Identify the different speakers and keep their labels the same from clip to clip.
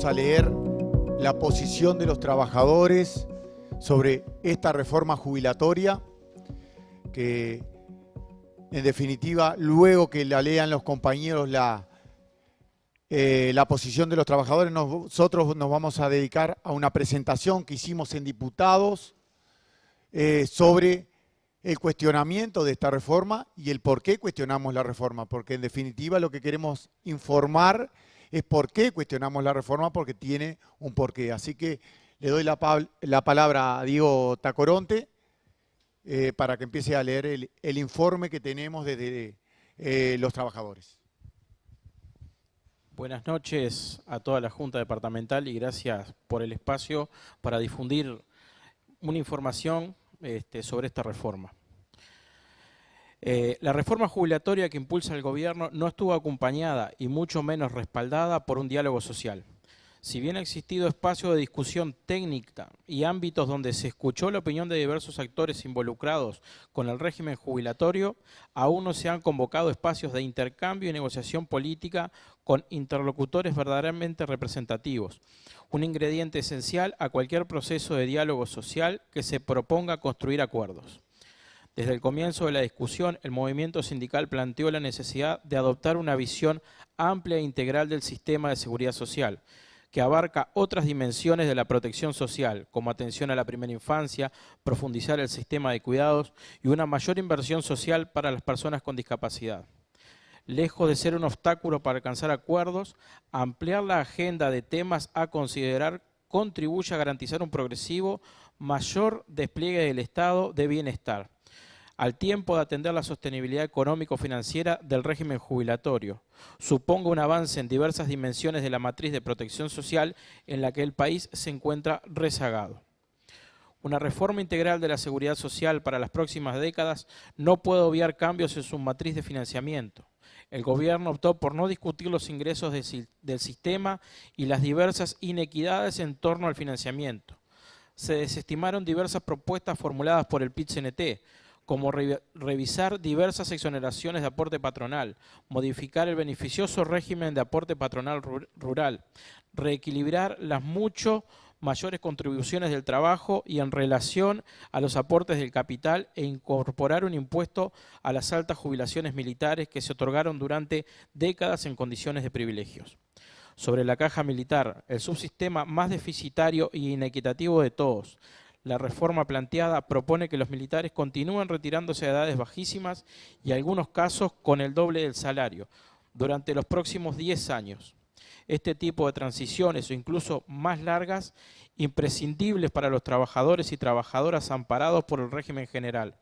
Speaker 1: vamos a leer la posición de los trabajadores sobre esta reforma jubilatoria, que en definitiva, luego que la lean los compañeros la posición de los trabajadores, nosotros nos vamos a dedicar a una presentación que hicimos en diputados sobre el cuestionamiento de esta reforma y el por qué cuestionamos la reforma, porque en definitiva lo que queremos informar es por qué cuestionamos la reforma, porque tiene un porqué. Así que le doy la palabra a Diego Tacoronte para que empiece a leer el informe que tenemos desde los trabajadores.
Speaker 2: Buenas noches a toda la Junta Departamental y gracias por el espacio para difundir una información sobre esta reforma. La reforma jubilatoria que impulsa el gobierno no estuvo acompañada y mucho menos respaldada por un diálogo social. Si bien ha existido espacio de discusión técnica y ámbitos donde se escuchó la opinión de diversos actores involucrados con el régimen jubilatorio, aún no se han convocado espacios de intercambio y negociación política con interlocutores verdaderamente representativos, un ingrediente esencial a cualquier proceso de diálogo social que se proponga construir acuerdos. Desde el comienzo de la discusión, el movimiento sindical planteó la necesidad de adoptar una visión amplia e integral del sistema de seguridad social, que abarca otras dimensiones de la protección social, como atención a la primera infancia, profundizar el sistema de cuidados y una mayor inversión social para las personas con discapacidad. Lejos de ser un obstáculo para alcanzar acuerdos, ampliar la agenda de temas a considerar contribuye a garantizar un progresivo mayor despliegue del estado de bienestar, al tiempo de atender la sostenibilidad económico-financiera del régimen jubilatorio. Suponga un avance en diversas dimensiones de la matriz de protección social en la que el país se encuentra rezagado. Una reforma integral de la seguridad social para las próximas décadas no puede obviar cambios en su matriz de financiamiento. El gobierno optó por no discutir los ingresos del sistema y las diversas inequidades en torno al financiamiento. Se desestimaron diversas propuestas formuladas por el PIT-CNT, como revisar diversas exoneraciones de aporte patronal, modificar el beneficioso régimen de aporte patronal rural, reequilibrar las mucho mayores contribuciones del trabajo y en relación a los aportes del capital e incorporar un impuesto a las altas jubilaciones militares que se otorgaron durante décadas en condiciones de privilegios. Sobre la caja militar, el subsistema más deficitario y inequitativo de todos, la reforma planteada propone que los militares continúen retirándose a edades bajísimas y en algunos casos con el doble del salario durante los próximos 10 años. Este tipo de transiciones o incluso más largas, imprescindibles para los trabajadores y trabajadoras amparados por el régimen general,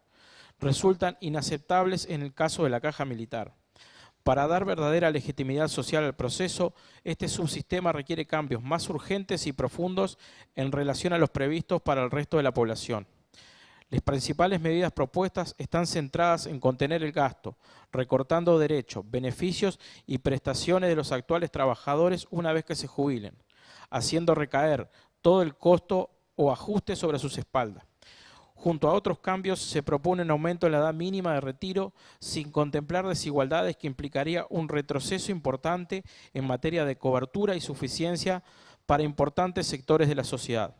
Speaker 2: resultan inaceptables en el caso de la caja militar. Para dar verdadera legitimidad social al proceso, este subsistema requiere cambios más urgentes y profundos en relación a los previstos para el resto de la población. Las principales medidas propuestas están centradas en contener el gasto, recortando derechos, beneficios y prestaciones de los actuales trabajadores una vez que se jubilen, haciendo recaer todo el costo o ajuste sobre sus espaldas. Junto a otros cambios, se propone un aumento en la edad mínima de retiro sin contemplar desigualdades que implicaría un retroceso importante en materia de cobertura y suficiencia para importantes sectores de la sociedad.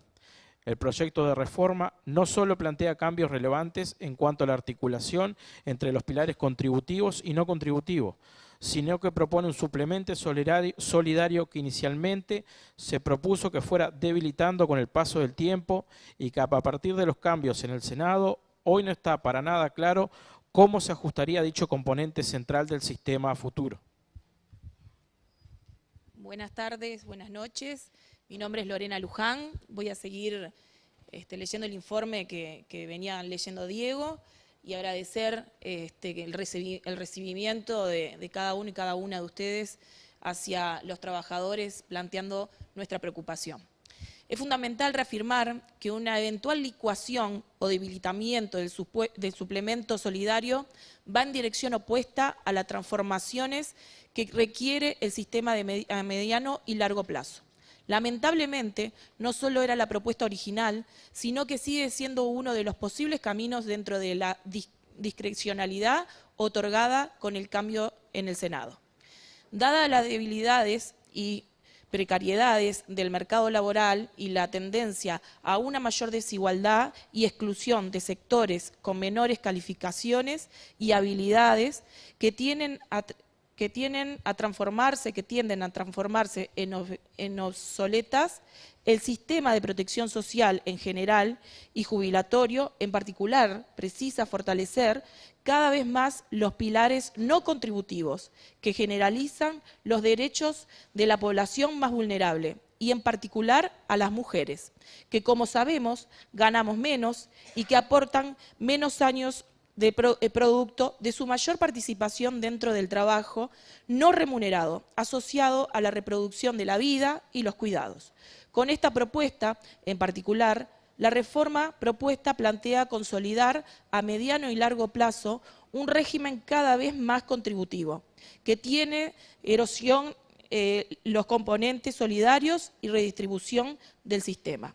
Speaker 2: El proyecto de reforma no solo plantea cambios relevantes en cuanto a la articulación entre los pilares contributivos y no contributivos, sino que propone un suplemento solidario que inicialmente se propuso que fuera debilitando con el paso del tiempo y que a partir de los cambios en el Senado, hoy no está para nada claro cómo se ajustaría dicho componente central del sistema a futuro.
Speaker 3: Buenas tardes, buenas noches. Mi nombre es Lorena Luján. Voy a seguir leyendo el informe que venía leyendo Diego y agradecer el recibimiento de cada uno y cada una de ustedes hacia los trabajadores planteando nuestra preocupación. Es fundamental reafirmar que una eventual licuación o debilitamiento del suplemento solidario va en dirección opuesta a las transformaciones que requiere el sistema a mediano y largo plazo. Lamentablemente, no solo era la propuesta original, sino que sigue siendo uno de los posibles caminos dentro de la discrecionalidad otorgada con el cambio en el Senado. Dadas las debilidades y precariedades del mercado laboral y la tendencia a una mayor desigualdad y exclusión de sectores con menores calificaciones y habilidades que tienden a transformarse en obsoletas, el sistema de protección social en general y jubilatorio en particular precisa fortalecer cada vez más los pilares no contributivos que generalizan los derechos de la población más vulnerable y en particular a las mujeres, que como sabemos ganamos menos y que aportan menos años de producto de su mayor participación dentro del trabajo no remunerado, asociado a la reproducción de la vida y los cuidados. Con esta propuesta, en particular, la reforma propuesta plantea consolidar a mediano y largo plazo un régimen cada vez más contributivo, que tiene erosión los componentes solidarios y redistribución del sistema.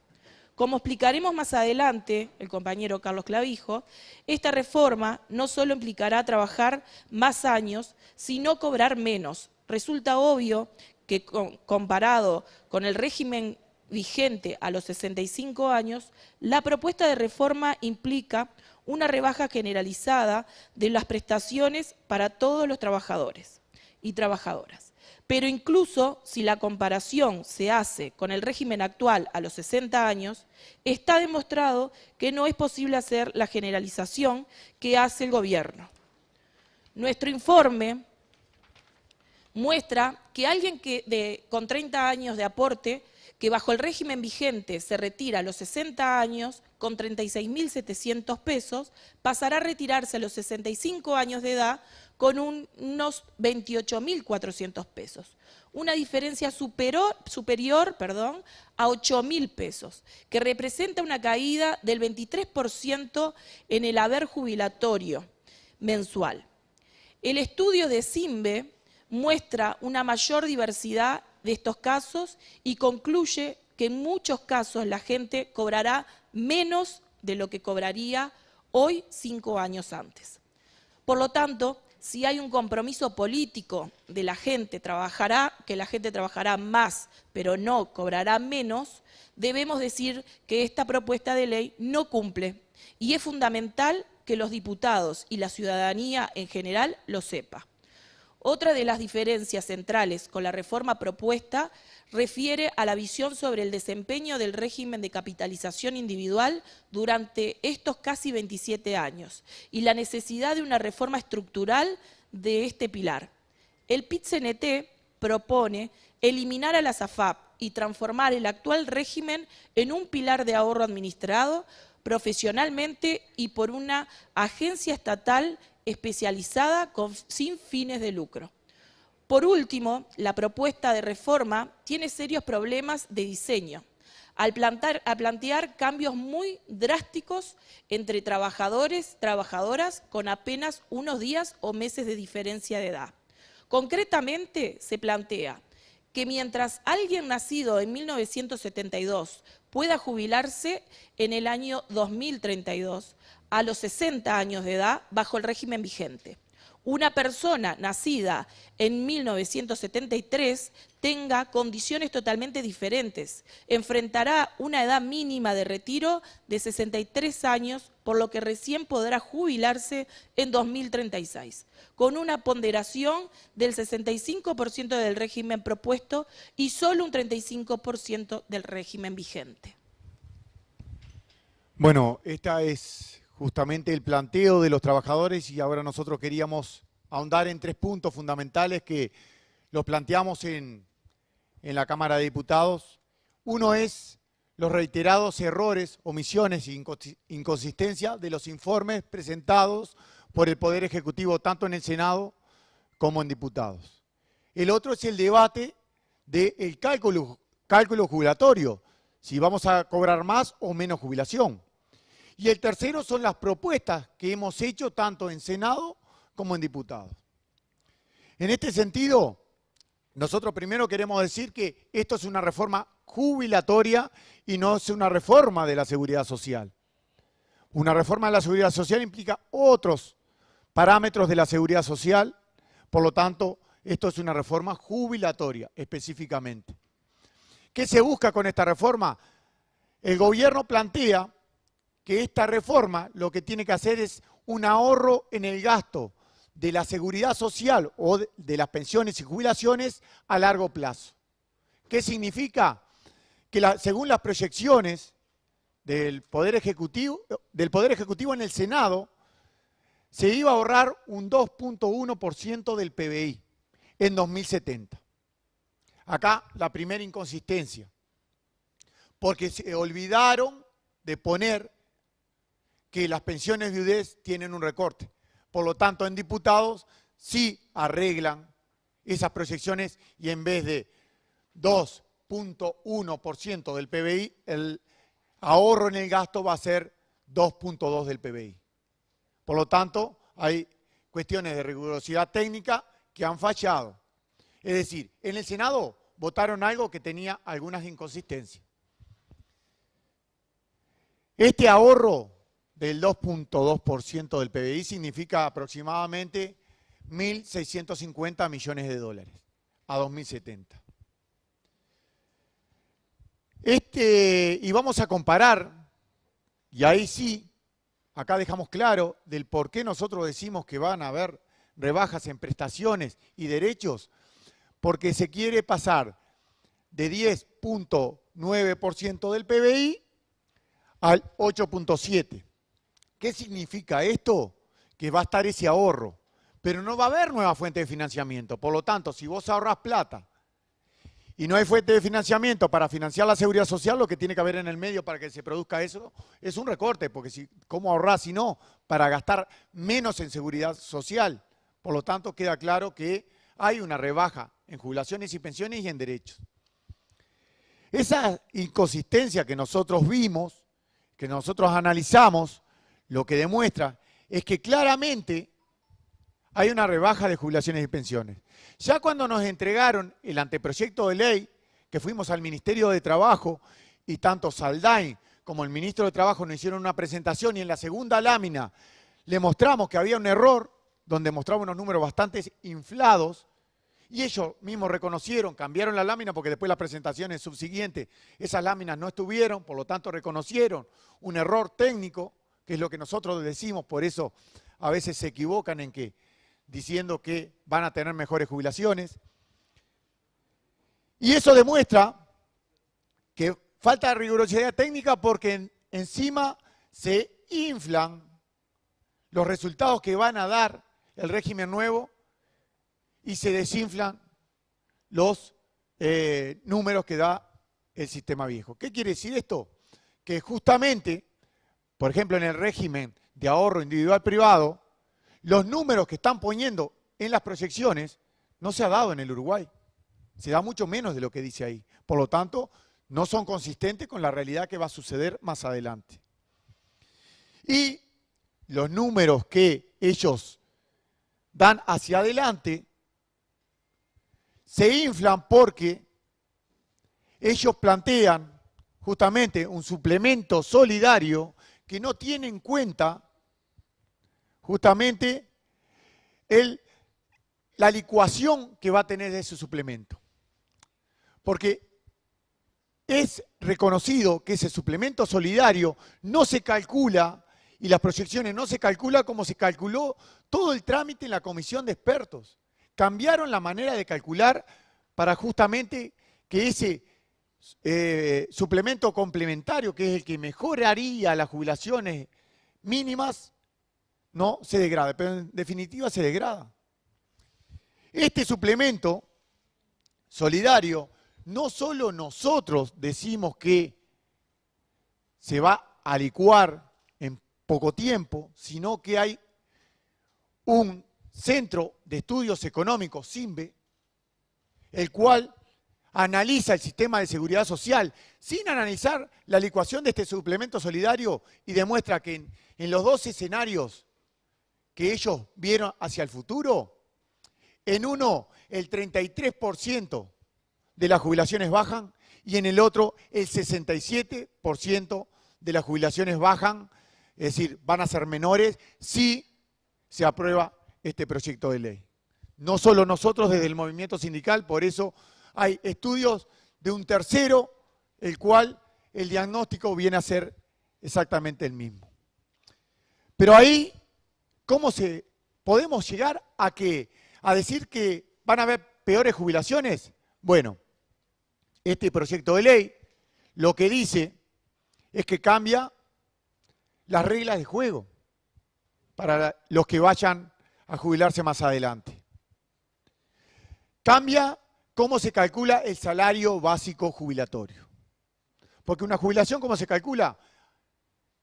Speaker 3: Como explicaremos más adelante, el compañero Carlos Clavijo, esta reforma no solo implicará trabajar más años, sino cobrar menos. Resulta obvio que comparado con el régimen vigente a los 65 años, la propuesta de reforma implica una rebaja generalizada de las prestaciones para todos los trabajadores y trabajadoras. Pero incluso si la comparación se hace con el régimen actual a los 60 años, está demostrado que no es posible hacer la generalización que hace el gobierno. Nuestro informe muestra que alguien con 30 años de aporte, que bajo el régimen vigente se retira a los 60 años con 36.700 pesos, pasará a retirarse a los 65 años de edad con unos 28.400 pesos. Una diferencia superior a 8.000 pesos, que representa una caída del 23% en el haber jubilatorio mensual. El estudio de CIMBE muestra una mayor diversidad de estos casos y concluye que en muchos casos la gente cobrará menos de lo que cobraría hoy 5 años antes. Por lo tanto, si hay un compromiso político de la gente, que la gente trabajará más, pero no cobrará menos, debemos decir que esta propuesta de ley no cumple y es fundamental que los diputados y la ciudadanía en general lo sepa. Otra de las diferencias centrales con la reforma propuesta refiere a la visión sobre el desempeño del régimen de capitalización individual durante estos casi 27 años y la necesidad de una reforma estructural de este pilar. El PIT-CNT propone eliminar a las AFAP y transformar el actual régimen en un pilar de ahorro administrado profesionalmente y por una agencia estatal especializada sin fines de lucro. Por último, la propuesta de reforma tiene serios problemas de diseño, al plantear cambios muy drásticos entre trabajadores, trabajadoras, con apenas unos días o meses de diferencia de edad. Concretamente, se plantea que mientras alguien nacido en 1972 pueda jubilarse en el año 2032, a los 60 años de edad bajo el régimen vigente. Una persona nacida en 1973 tenga condiciones totalmente diferentes. Enfrentará una edad mínima de retiro de 63 años, por lo que recién podrá jubilarse en 2036, con una ponderación del 65% del régimen propuesto y solo un 35% del régimen vigente.
Speaker 1: Bueno, esta es justamente el planteo de los trabajadores y ahora nosotros queríamos ahondar en 3 puntos fundamentales que los planteamos en la Cámara de Diputados. Uno es los reiterados errores, omisiones e inconsistencia de los informes presentados por el Poder Ejecutivo tanto en el Senado como en diputados. El otro es el debate del cálculo jubilatorio, si vamos a cobrar más o menos jubilación. Y el tercero son las propuestas que hemos hecho tanto en Senado como en diputados. En este sentido, nosotros primero queremos decir que esto es una reforma jubilatoria y no es una reforma de la seguridad social. Una reforma de la seguridad social implica otros parámetros de la seguridad social, por lo tanto, esto es una reforma jubilatoria específicamente. ¿Qué se busca con esta reforma? El gobierno plantea que esta reforma lo que tiene que hacer es un ahorro en el gasto de la seguridad social o de las pensiones y jubilaciones a largo plazo. ¿Qué significa? Que según las proyecciones del Poder Ejecutivo en el Senado, se iba a ahorrar un 2.1% del PBI en 2070. Acá la primera inconsistencia, porque se olvidaron de poner que las pensiones de viudez tienen un recorte. Por lo tanto, en diputados sí arreglan esas proyecciones y en vez de 2.1% del PBI, el ahorro en el gasto va a ser 2.2 del PBI. Por lo tanto, hay cuestiones de rigurosidad técnica que han fallado. Es decir, en el Senado votaron algo que tenía algunas inconsistencias. Este ahorro del 2.2% del PBI significa aproximadamente 1.650 millones de dólares a 2070. Y vamos a comparar, y ahí sí, acá dejamos claro del por qué nosotros decimos que van a haber rebajas en prestaciones y derechos, porque se quiere pasar de 10.9% del PBI al 8.7%. ¿Qué significa esto? Que va a estar ese ahorro, pero no va a haber nueva fuente de financiamiento. Por lo tanto, si vos ahorrás plata y no hay fuente de financiamiento para financiar la seguridad social, lo que tiene que haber en el medio para que se produzca eso es un recorte, porque ¿cómo ahorrás si no? Para gastar menos en seguridad social. Por lo tanto, queda claro que hay una rebaja en jubilaciones y pensiones y en derechos. Esa inconsistencia que nosotros vimos, que nosotros analizamos, lo que demuestra es que claramente hay una rebaja de jubilaciones y pensiones. Ya cuando nos entregaron el anteproyecto de ley, que fuimos al Ministerio de Trabajo y tanto Saldain como el Ministro de Trabajo nos hicieron una presentación y en la segunda lámina le mostramos que había un error, donde mostraba unos números bastante inflados, y ellos mismos reconocieron, cambiaron la lámina porque después las presentaciones subsiguientes, esas láminas no estuvieron, por lo tanto reconocieron un error técnico, que es lo que nosotros decimos, por eso a veces se equivocan en que diciendo que van a tener mejores jubilaciones. Y eso demuestra que falta rigurosidad técnica porque encima se inflan los resultados que van a dar el régimen nuevo y se desinflan los números que da el sistema viejo. ¿Qué quiere decir esto? Que justamente, por ejemplo, en el régimen de ahorro individual privado, los números que están poniendo en las proyecciones no se ha dado en el Uruguay. Se da mucho menos de lo que dice ahí. Por lo tanto, no son consistentes con la realidad que va a suceder más adelante. Y los números que ellos dan hacia adelante se inflan porque ellos plantean justamente un suplemento solidario que no tiene en cuenta justamente la licuación que va a tener ese suplemento. Porque es reconocido que ese suplemento solidario no se calcula y las proyecciones no se calcula como se calculó todo el trámite en la comisión de expertos. Cambiaron la manera de calcular para justamente que ese suplemento complementario, que es el que mejoraría las jubilaciones mínimas, no se degrade, pero en definitiva se degrada. Este suplemento solidario, no solo nosotros decimos que se va a licuar en poco tiempo, sino que hay un Centro de Estudios Económicos, CIMBE, el cual analiza el sistema de seguridad social sin analizar la licuación de este suplemento solidario y demuestra que en los dos escenarios que ellos vieron hacia el futuro, en uno el 33% de las jubilaciones bajan y en el otro el 67% de las jubilaciones bajan, es decir, van a ser menores si se aprueba este proyecto de ley. No solo nosotros desde el movimiento sindical, por eso hay estudios de un tercero, el cual el diagnóstico viene a ser exactamente el mismo. Pero ahí, podemos llegar a decir que van a haber peores jubilaciones? Bueno, este proyecto de ley lo que dice es que cambia las reglas de juego para los que vayan a jubilarse más adelante. Cambia cómo se calcula el salario básico jubilatorio. Porque una jubilación, ¿cómo se calcula?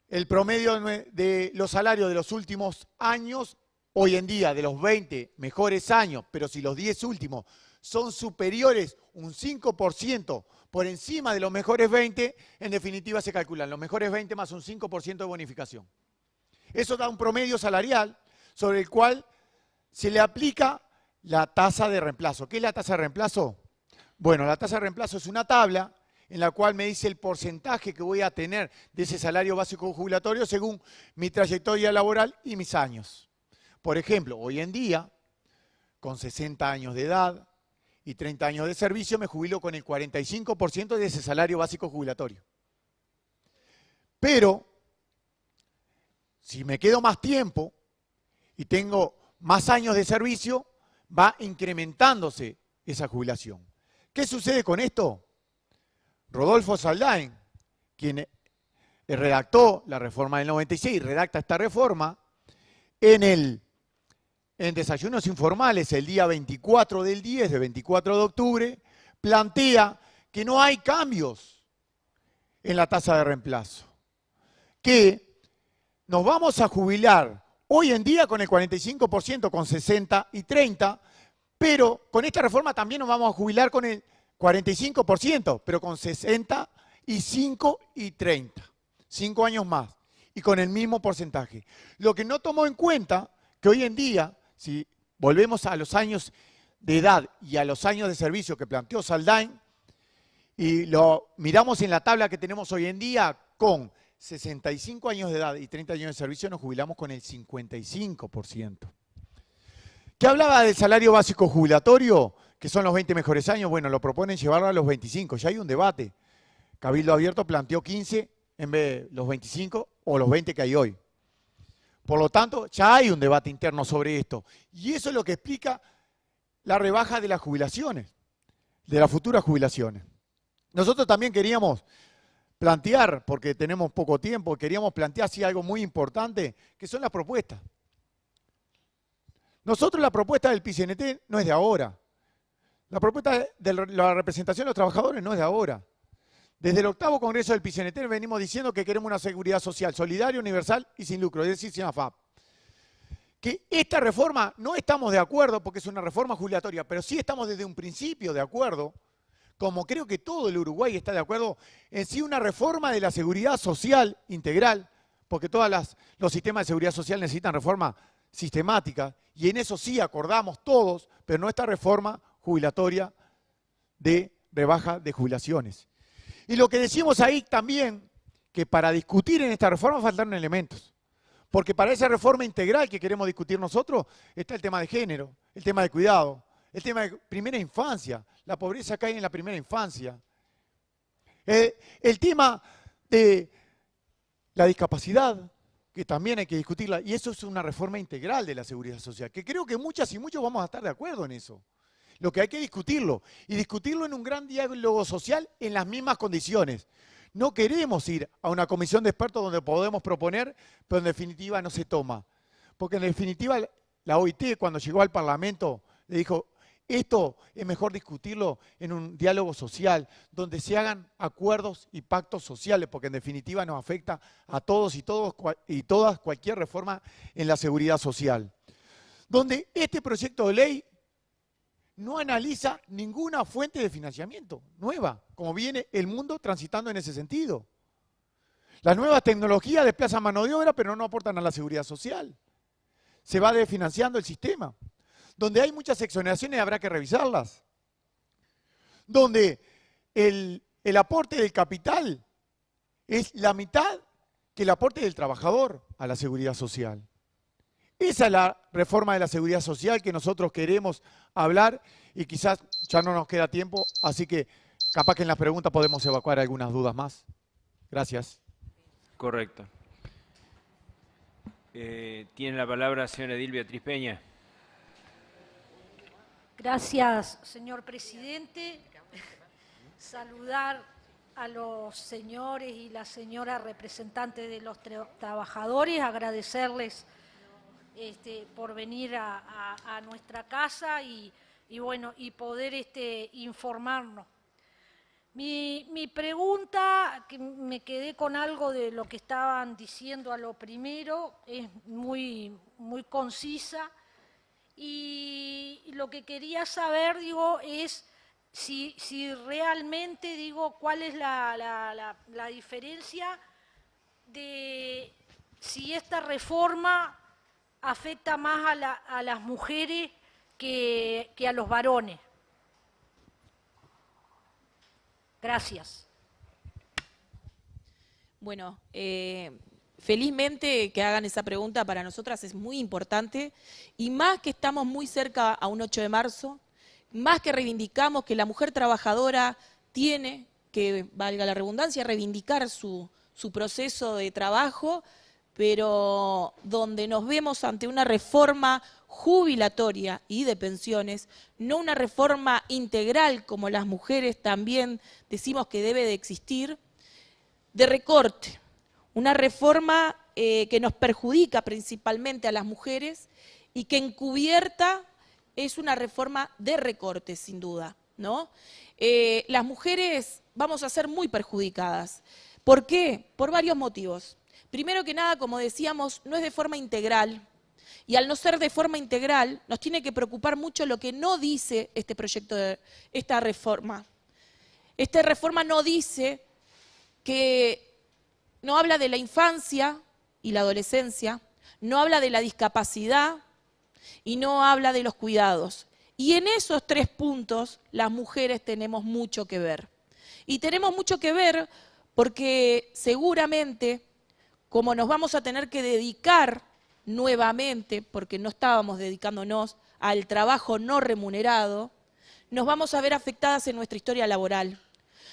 Speaker 1: El promedio de los salarios de los últimos años, hoy en día de los 20 mejores años, pero si los 10 últimos son superiores un 5% por encima de los mejores 20, en definitiva se calculan los mejores 20 más un 5% de bonificación. Eso da un promedio salarial sobre el cual se le aplica la tasa de reemplazo. ¿Qué es la tasa de reemplazo? Bueno, la tasa de reemplazo es una tabla en la cual me dice el porcentaje que voy a tener de ese salario básico jubilatorio según mi trayectoria laboral y mis años. Por ejemplo, hoy en día, con 60 años de edad y 30 años de servicio, me jubilo con el 45% de ese salario básico jubilatorio. Pero, si me quedo más tiempo y tengo más años de servicio, va incrementándose esa jubilación. ¿Qué sucede con esto? Rodolfo Saldain, quien redactó la reforma del 96 y redacta esta reforma, en Desayunos Informales el día 24 del 10, de 24 de octubre, plantea que no hay cambios en la tasa de reemplazo. Que nos vamos a jubilar hoy en día con el 45%, con 60 y 30, pero con esta reforma también nos vamos a jubilar con el 45%, pero con 65 y 30, 5 años más, y con el mismo porcentaje. Lo que no tomó en cuenta, que hoy en día, si volvemos a los años de edad y a los años de servicio que planteó Saldain, y lo miramos en la tabla que tenemos hoy en día, con 65 años de edad y 30 años de servicio, nos jubilamos con el 55%. ¿Qué hablaba del salario básico jubilatorio? Que son los 20 mejores años. Bueno, lo proponen llevarlo a los 25. Ya hay un debate. Cabildo Abierto planteó 15 en vez de los 25 o los 20 que hay hoy. Por lo tanto, ya hay un debate interno sobre esto. Y eso es lo que explica la rebaja de las jubilaciones, de las futuras jubilaciones. Nosotros también queríamos plantear, porque tenemos poco tiempo, queríamos plantear sí, algo muy importante, que son las propuestas. Nosotros la propuesta del PIT-CNT no es de ahora. La propuesta de la representación de los trabajadores no es de ahora. Desde el 8º Congreso del PIT-CNT venimos diciendo que queremos una seguridad social solidaria, universal y sin lucro, es decir, sin AFAP. Que esta reforma no estamos de acuerdo porque es una reforma jubilatoria, pero sí estamos desde un principio de acuerdo, como creo que todo el Uruguay está de acuerdo, en sí una reforma de la seguridad social integral, porque todos los sistemas de seguridad social necesitan reforma sistemática, y en eso sí acordamos todos, pero no esta reforma jubilatoria de rebaja de jubilaciones. Y lo que decimos ahí también, que para discutir en esta reforma faltaron elementos. Porque para esa reforma integral que queremos discutir nosotros, está el tema de género, el tema de cuidado, el tema de primera infancia. La pobreza cae en la primera infancia. El tema de la discapacidad, que también hay que discutirla. Y eso es una reforma integral de la seguridad social, que creo que muchas y muchos vamos a estar de acuerdo en eso. Lo que hay que discutirlo, y discutirlo en un gran diálogo social en las mismas condiciones. No queremos ir a una comisión de expertos donde podemos proponer, pero en definitiva no se toma. Porque en definitiva la OIT cuando llegó al Parlamento le dijo, esto es mejor discutirlo en un diálogo social, donde se hagan acuerdos y pactos sociales, porque en definitiva nos afecta a todos y todas cualquier reforma en la seguridad social. Donde este proyecto de ley no analiza ninguna fuente de financiamiento nueva, como viene el mundo transitando en ese sentido. Las nuevas tecnologías desplazan mano de obra, pero no aportan a la seguridad social. Se va desfinanciando el sistema. Donde hay muchas exoneraciones habrá que revisarlas. Donde el aporte del capital es la mitad que el aporte del trabajador a la seguridad social. Esa es la reforma de la seguridad social que nosotros queremos hablar y quizás ya no nos queda tiempo, así que Capaz que en las preguntas podemos evacuar algunas dudas más. Gracias.
Speaker 4: Correcto. Tiene la palabra la señora Edil Beatriz Peña.
Speaker 5: Gracias, señor presidente. Saludar a los señores y las señoras representantes de los trabajadores, agradecerles por venir a nuestra casa y bueno, y poder informarnos. Mi pregunta, que me quedé con algo de lo que estaban diciendo a lo primero, es muy concisa, y lo que quería saber, digo, es si realmente, digo, cuál es la diferencia de si esta reforma afecta más a las mujeres que a los varones. Gracias.
Speaker 3: Bueno, felizmente que hagan esa pregunta para nosotras es muy importante, y más que estamos muy cerca a un 8 de marzo, más que reivindicamos que la mujer trabajadora tiene que, valga la redundancia, reivindicar su proceso de trabajo, pero donde nos vemos ante una reforma jubilatoria y de pensiones, no una reforma integral como las mujeres también decimos que debe de existir, de recorte, una reforma que nos perjudica principalmente a las mujeres y que encubierta es una reforma de recorte, sin duda, ¿no? Las mujeres vamos a ser muy perjudicadas. ¿Por qué? Por varios motivos. Primero que nada, como decíamos, no es de forma integral, y al no ser de forma integral, nos tiene que preocupar mucho lo que no dice este proyecto, esta reforma. Esta reforma no dice que, no habla de la infancia y la adolescencia, no habla de la discapacidad y no habla de los cuidados. Y en esos 3 puntos las mujeres tenemos mucho que ver. Y tenemos mucho que ver porque seguramente, como nos vamos a tener que dedicar nuevamente, porque no estábamos dedicándonos al trabajo no remunerado, nos vamos a ver afectadas en nuestra historia laboral.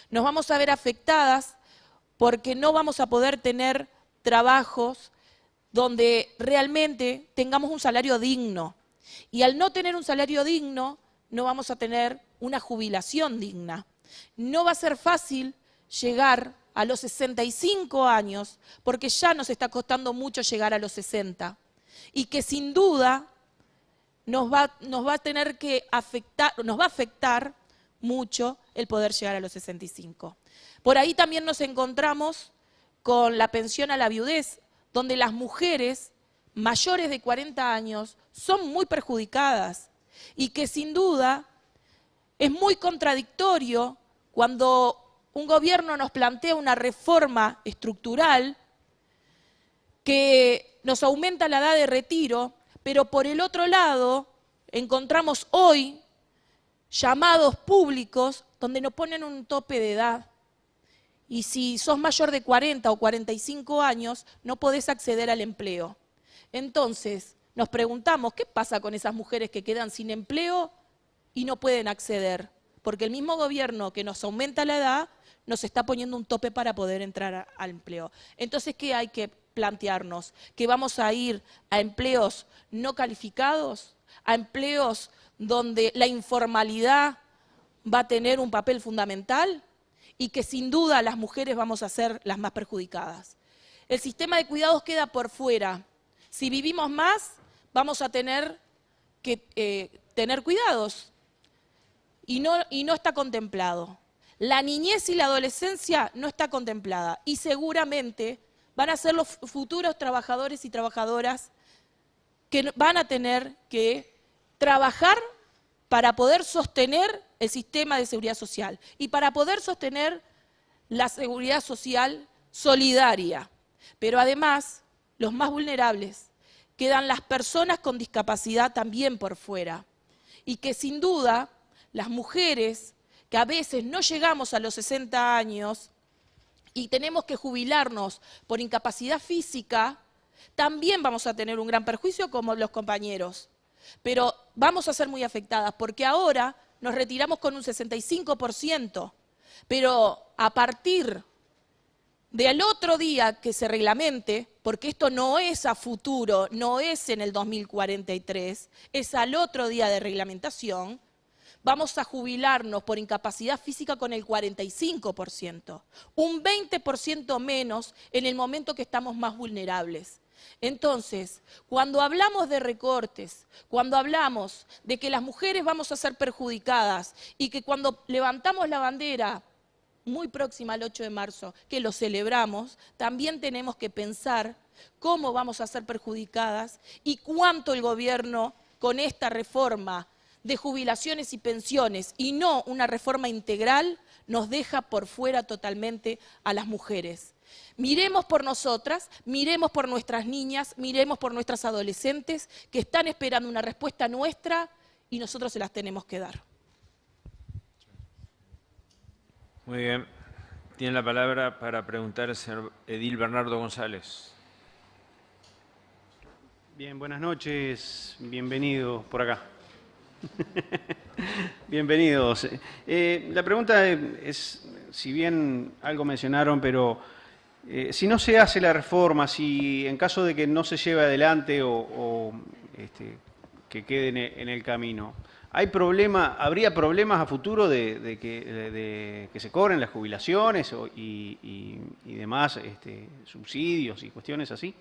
Speaker 3: Nos vamos a ver afectadas porque no vamos a poder tener trabajos donde realmente tengamos un salario digno. Y al no tener un salario digno, no vamos a tener una jubilación digna. No va a ser fácil llegar a los 65 años, porque ya nos está costando mucho llegar a los 60, y que sin duda nos va a tener que afectar, nos va a afectar mucho el poder llegar a los 65. Por ahí también nos encontramos con la pensión a la viudez, donde las mujeres mayores de 40 años son muy perjudicadas, y que sin duda es muy contradictorio cuando un gobierno nos plantea una reforma estructural que nos aumenta la edad de retiro, pero por el otro lado encontramos hoy llamados públicos donde nos ponen un tope de edad. Y si sos mayor de 40 o 45 años, no podés acceder al empleo. Entonces, nos preguntamos, ¿qué pasa con esas mujeres que quedan sin empleo y no pueden acceder? Porque el mismo gobierno que nos aumenta la edad nos está poniendo un tope para poder entrar al empleo. Entonces, ¿qué hay que plantearnos? ¿Que vamos a ir a empleos no calificados? ¿A empleos donde la informalidad va a tener un papel fundamental? Y que sin duda las mujeres vamos a ser las más perjudicadas. El sistema de cuidados queda por fuera. Si vivimos más, vamos a tener que tener cuidados. Y no está contemplado. La niñez y la adolescencia no está contemplada. Y seguramente van a ser los futuros trabajadores y trabajadoras que van a tener que trabajar para poder sostener el sistema de seguridad social y para poder sostener la seguridad social solidaria. Pero además, los más vulnerables quedan las personas con discapacidad también por fuera. Y que sin duda, las mujeres que a veces no llegamos a los 60 años y tenemos que jubilarnos por incapacidad física, también vamos a tener un gran perjuicio como los compañeros. Pero vamos a ser muy afectadas porque ahora nos retiramos con un 65%, Pero a partir del otro día que se reglamente, porque esto no es a futuro, no es en el 2043, es al otro día de reglamentación, vamos a jubilarnos por incapacidad física con el 45%, un 20% menos en el momento que estamos más vulnerables. Entonces, cuando hablamos de recortes, cuando hablamos de que las mujeres vamos a ser perjudicadas y que cuando levantamos la bandera muy próxima al 8 de marzo, que lo celebramos, también tenemos que pensar cómo vamos a ser perjudicadas y cuánto el gobierno con esta reforma de jubilaciones y pensiones, y no una reforma integral, nos deja por fuera totalmente a las mujeres. Miremos por nosotras, miremos por nuestras niñas, miremos por nuestras adolescentes que están esperando una respuesta nuestra y nosotros se las tenemos que dar.
Speaker 4: Muy bien. Tiene la palabra para preguntar el señor Edil Bernardo González.
Speaker 6: Bien, buenas noches. Bienvenido por acá. Bienvenidos. La pregunta es, si bien algo mencionaron, pero si no se hace la reforma, si en caso de que no se lleve adelante o que quede en el camino, ¿habría problemas a futuro de que se cobren las jubilaciones y demás subsidios y cuestiones así?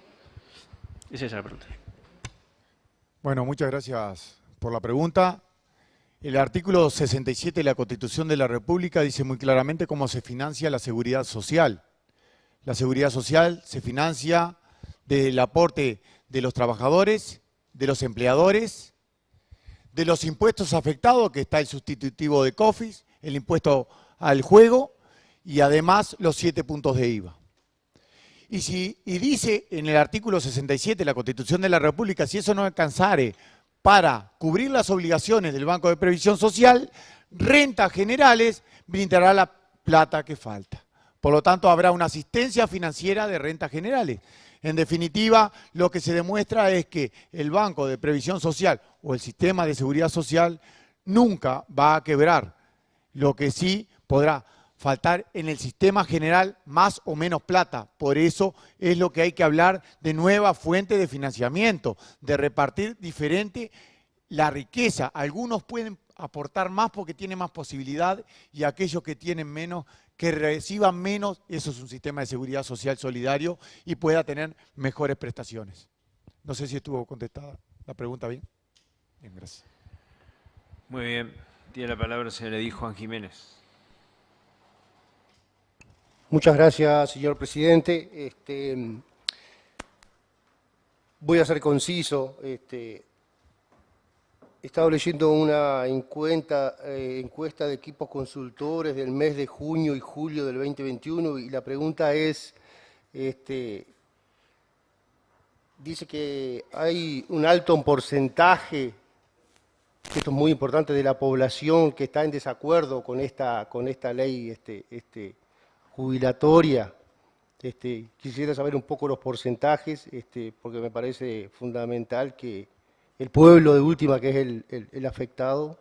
Speaker 6: Esa es la pregunta.
Speaker 1: Bueno, muchas gracias por la pregunta. El artículo 67 de la Constitución de la República dice muy claramente cómo se financia la seguridad social. La seguridad social se financia del aporte de los trabajadores, de los empleadores, de los impuestos afectados, que está el sustitutivo de COFIS, el impuesto al juego y además los 7 puntos de IVA. Y dice en el artículo 67 de la Constitución de la República, si eso no alcanzare para cubrir las obligaciones del Banco de Previsión Social, Rentas Generales brindará la plata que falta. Por lo tanto, habrá una asistencia financiera de Rentas Generales. En definitiva, lo que se demuestra es que el Banco de Previsión Social o el sistema de seguridad social nunca va a quebrar. Lo que sí podrá faltar en el sistema general más o menos plata. Por eso es lo que hay que hablar de nueva fuente de financiamiento, de repartir diferente la riqueza. Algunos pueden aportar más porque tienen más posibilidad y aquellos que tienen menos, que reciban menos, eso es un sistema de seguridad social solidario y pueda tener mejores prestaciones. No sé si estuvo contestada la pregunta bien. Bien, gracias.
Speaker 4: Muy bien. Tiene la palabra el señor Edil Juan Jiménez.
Speaker 7: Muchas gracias, señor presidente. Voy a ser conciso. He estado leyendo una encuesta de equipos consultores del mes de junio y julio del 2021 y la pregunta es, dice que hay un alto porcentaje, que esto es muy importante, de la población que está en desacuerdo con esta ley jubilatoria. Quisiera saber un poco los porcentajes, porque me parece fundamental que el pueblo de última, que es el afectado,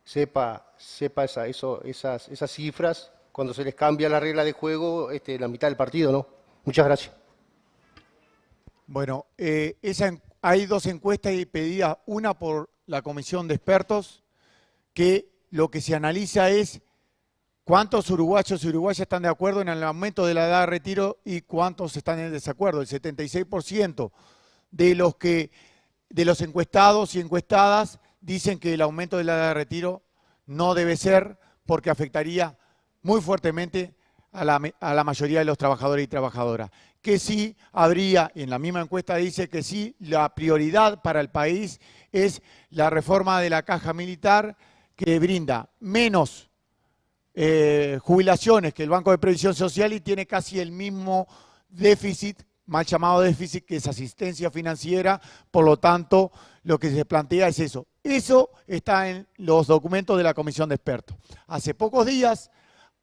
Speaker 7: sepa esas cifras cuando se les cambia la regla de juego la mitad del partido, ¿no? Muchas gracias.
Speaker 1: Bueno, hay dos encuestas pedidas, una por la Comisión de Expertos, que lo que se analiza es cuántos uruguayos y uruguayas están de acuerdo en el aumento de la edad de retiro y cuántos están en desacuerdo. El 76% de los encuestados y encuestadas dicen que el aumento de la edad de retiro no debe ser porque afectaría muy fuertemente a la mayoría de los trabajadores y trabajadoras. Que sí habría, y en la misma encuesta dice que sí, la prioridad para el país es la reforma de la caja militar que brinda menos jubilaciones que el Banco de Previsión Social y tiene casi el mismo déficit, mal llamado déficit, que es asistencia financiera. Por lo tanto, lo que se plantea es eso. Eso está en los documentos de la Comisión de Expertos. Hace pocos días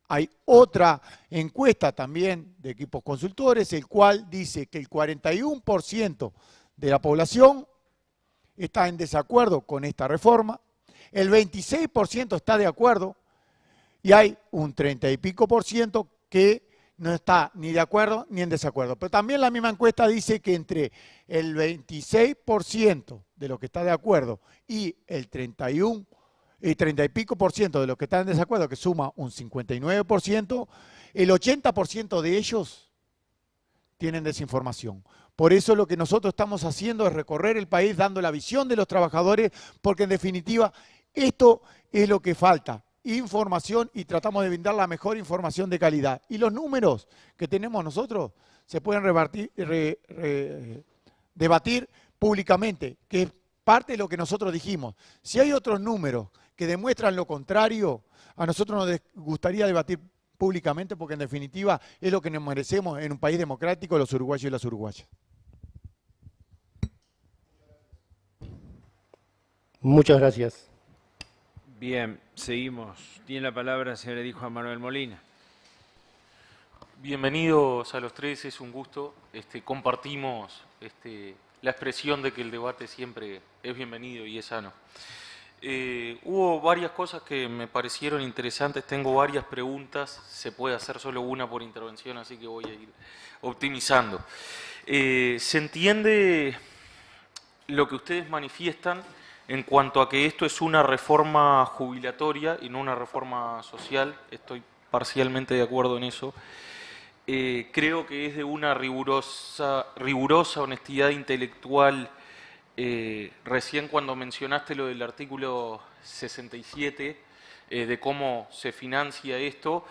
Speaker 1: hay otra encuesta también de equipos consultores, el cual dice que el 41% de la población está en desacuerdo con esta reforma, el 26% está de acuerdo Y hay un 30 y pico % que no está ni de acuerdo ni en desacuerdo. Pero también la misma encuesta dice que entre el 26% de los que está de acuerdo y el 30 y pico % de los que están en desacuerdo, que suma un 59%, el 80% de ellos tienen desinformación. Por eso lo que nosotros estamos haciendo es recorrer el país dando la visión de los trabajadores, porque en definitiva esto es lo que falta, información, y tratamos de brindar la mejor información de calidad. Y los números que tenemos nosotros se pueden debatir públicamente, que es parte de lo que nosotros dijimos. Si hay otros números que demuestran lo contrario, a nosotros nos gustaría debatir públicamente, porque en definitiva es lo que nos merecemos en un país democrático los uruguayos y las uruguayas.
Speaker 7: Muchas gracias.
Speaker 4: Bien, seguimos. Tiene la palabra el señor Juan Manuel Molina.
Speaker 8: Bienvenidos a los tres, es un gusto. Compartimos la expresión de que el debate siempre es bienvenido y es sano. Hubo varias cosas que me parecieron interesantes, tengo varias preguntas, se puede hacer solo una por intervención, así que voy a ir optimizando. ¿Se entiende lo que ustedes manifiestan en cuanto a que esto es una reforma jubilatoria y no una reforma social? Estoy parcialmente de acuerdo en eso. Creo que es de una rigurosa honestidad intelectual. Recién cuando mencionaste lo del artículo 67, de cómo se financia esto,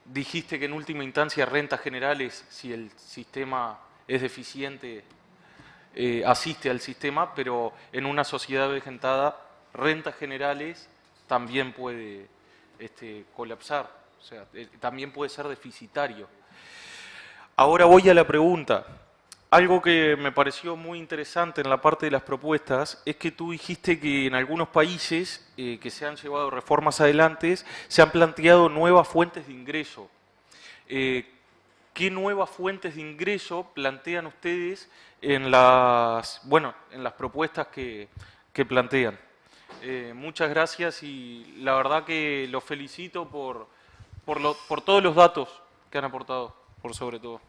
Speaker 8: dijiste que en última instancia rentas generales, si el sistema es deficiente, asiste al sistema, pero en una sociedad vegetada, rentas generales también puede colapsar, o sea, también puede ser deficitario. Ahora voy a la pregunta. Algo que me pareció muy interesante en la parte de las propuestas es que tú dijiste que en algunos países que se han llevado reformas adelante se han planteado nuevas fuentes de ingreso. ¿Qué nuevas fuentes de ingreso plantean ustedes en las propuestas que plantean? Muchas gracias y la verdad que los felicito por todos los datos que han aportado, por sobre todo.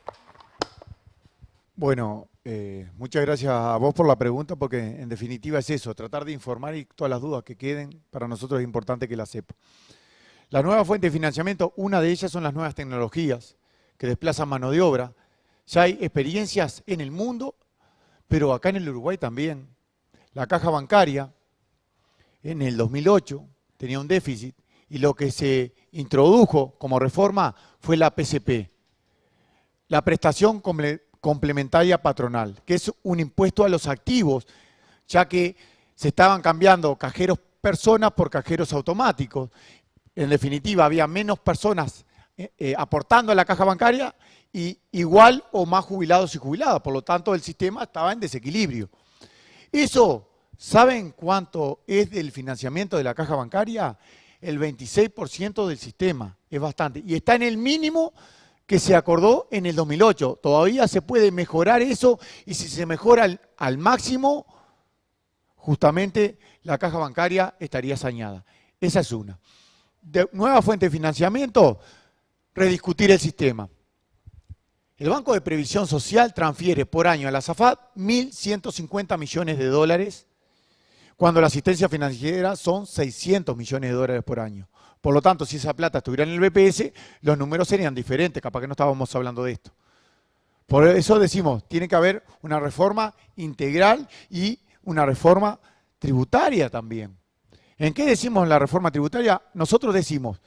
Speaker 1: Bueno, muchas gracias a vos por la pregunta, porque en definitiva es eso, tratar de informar y todas las dudas que queden, para nosotros es importante que las sepa. La nueva fuente de financiamiento, una de ellas son las nuevas tecnologías que desplazan mano de obra. Ya hay experiencias en el mundo, pero acá en el Uruguay también. La caja bancaria en el 2008 tenía un déficit y lo que se introdujo como reforma fue la PCP, la prestación complementaria patronal, que es un impuesto a los activos, ya que se estaban cambiando cajeros personas por cajeros automáticos. En definitiva, había menos personas aportando a la caja bancaria y igual o más jubilados y jubiladas. Por lo tanto, el sistema estaba en desequilibrio. Eso, ¿saben cuánto es del financiamiento de la caja bancaria? El 26% del sistema, es bastante. Y está en el mínimo que se acordó en el 2008. Todavía se puede mejorar eso, y si se mejora al máximo, justamente la caja bancaria estaría saneada. Esa es una. Nueva fuente de financiamiento, rediscutir el sistema. El Banco de Previsión Social transfiere por año a la SAFAT 1.150 millones de dólares, cuando la asistencia financiera son 600 millones de dólares por año. Por lo tanto, si esa plata estuviera en el BPS, los números serían diferentes, capaz que no estábamos hablando de esto. Por eso decimos, tiene que haber una reforma integral y una reforma tributaria también. ¿En qué decimos la reforma tributaria? Nosotros decimos,